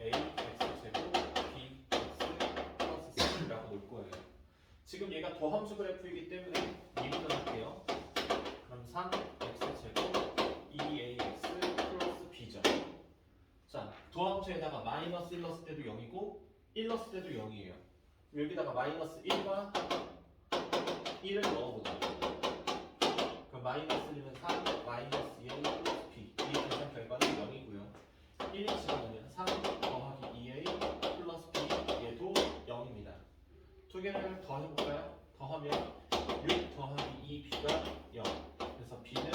a x 제곱 b x 플러스 c라고 놓을 거예요. 지금 얘가 더함수 그래프이기 때문에 미분을 할게요. 그럼 3x 제곱 2ax 플러스 b죠. 자, 도함수에다가 마이너스 1 넣었을 때도 0이고 1 넣었을 때도 0이에요. 여기다가 마이너스 1과 1을 넣어보자. 그럼 마이너스 1은 3, 마이너스 2a 플러스 b. 이 계산 결과는 0이고요. 1이 집어넣으면 3 더하기 2a 플러스 b, 얘도 0입니다. 두 개를 더해볼까요? 더하면 6 더하기 2b가 0. 그래서 b는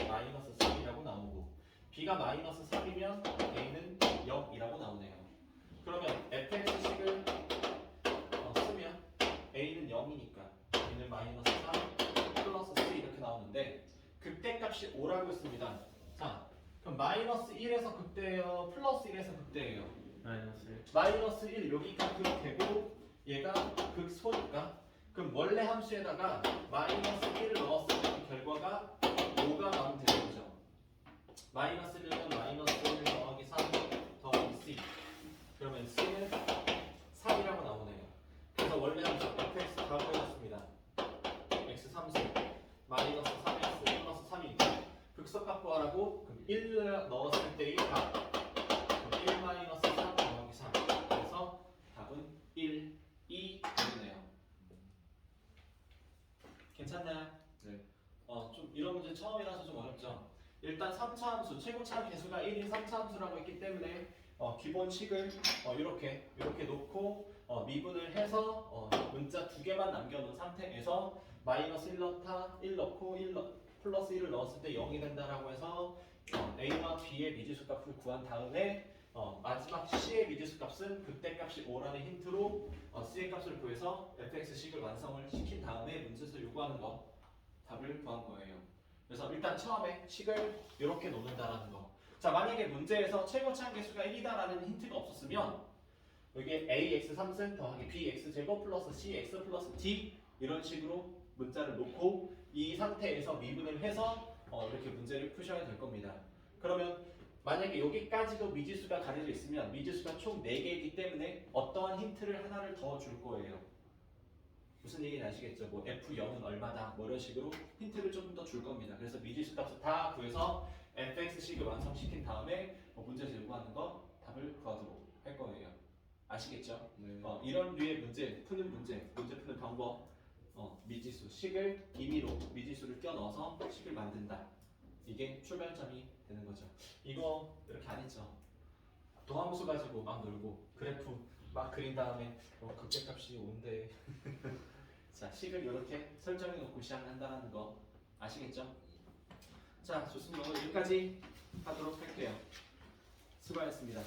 마이너스 3이라고 나오고, b가 마이너스 3이면 a는 0이라고 나오네요. 그러면 fx식을 쓰면 a는 0이니까 b는 마이너스 3 플러스 3 이렇게 나오는데 극대값이 5라고 했습니다. 자, 그럼 마이너스 1에서 극대예요? 플러스 1에서 극대예요? 마이너스 마이너스 1 여기가 극대고 얘가 극소니까, 그럼 원래 함수에다가 마이너스 1을 넣었을 때 그 결과가 5가 나오면 되는 거죠. 마이너스 1은 마이너스 1 더하기 3 더하기 c. 그러면 c는 3이라고 나오네요. 그래서 원래 함수 fx 다 구해놨습니다. x 3승 마이너스 3x 플러스 3이니까 극소값 구하라고. 그럼 1을 넣었을 때의 답. 그럼 1 마이너스 3 더하기 3. 그래서 답은 1, 2 되네요. 괜찮나요? 네. 좀 이런 문제 처음이라서 좀 어렵죠. 일단 3차 함수, 최고차 개수가 1인 3차 함수라고 했기 때문에 기본식을 이렇게 놓고 미분을 해서 문자 두 개만 남겨놓은 상태에서 마이너스 1 넣다, 1 넣고 플러스 1을 넣었을 때 0이 된다라고 해서 a와 b의 미지수 값을 구한 다음에 마지막 c의 미지수 값은 극대값이 5라는 힌트로 c의 값을 구해서 fx식을 완성을 시킨 다음에 문제에서 요구하는 거 답을 구한 거예요. 그래서 일단 처음에 식을 이렇게 놓는다라는 거. 자, 만약에 문제에서 최고차항 개수가 1이다라는 힌트가 없었으면 여기에 ax 3승 더하기 bx 제곱 플러스 cx 플러스 d 이런 식으로 문자를 놓고 이 상태에서 미분을 해서 이렇게 문제를 푸셔야 될 겁니다. 그러면 만약에 여기까지도 미지수가 가려져 있으면 미지수가 총 4개이기 때문에 어떠한 힌트를 하나를 더 줄 거예요. 무슨 얘기인지 아시겠죠? 뭐 f0은 얼마다 뭐 이런 식으로 힌트를 좀 더 줄 겁니다. 그래서 미지수 값을 다 구해서 fx식을 완성시킨 다음에 문제에서 요구하는 거 답을 구하도록 할 거예요. 아시겠죠? 네. 이런 류의 문제 푸는 방법, 미지수, 식을 임의로 미지수를 껴 넣어서 식을 만든다. 이게 출발점이 되는 거죠. 이거 이렇게 안 했죠? 도함수 가지고 막 놀고 그래프 막 그린 다음에 극대값이 5인데 자, 식을 이렇게 설정해 놓고 시작한다는 거 아시겠죠? 자, 좋습니다. 오늘 여기까지 하도록 할게요. 수고하셨습니다.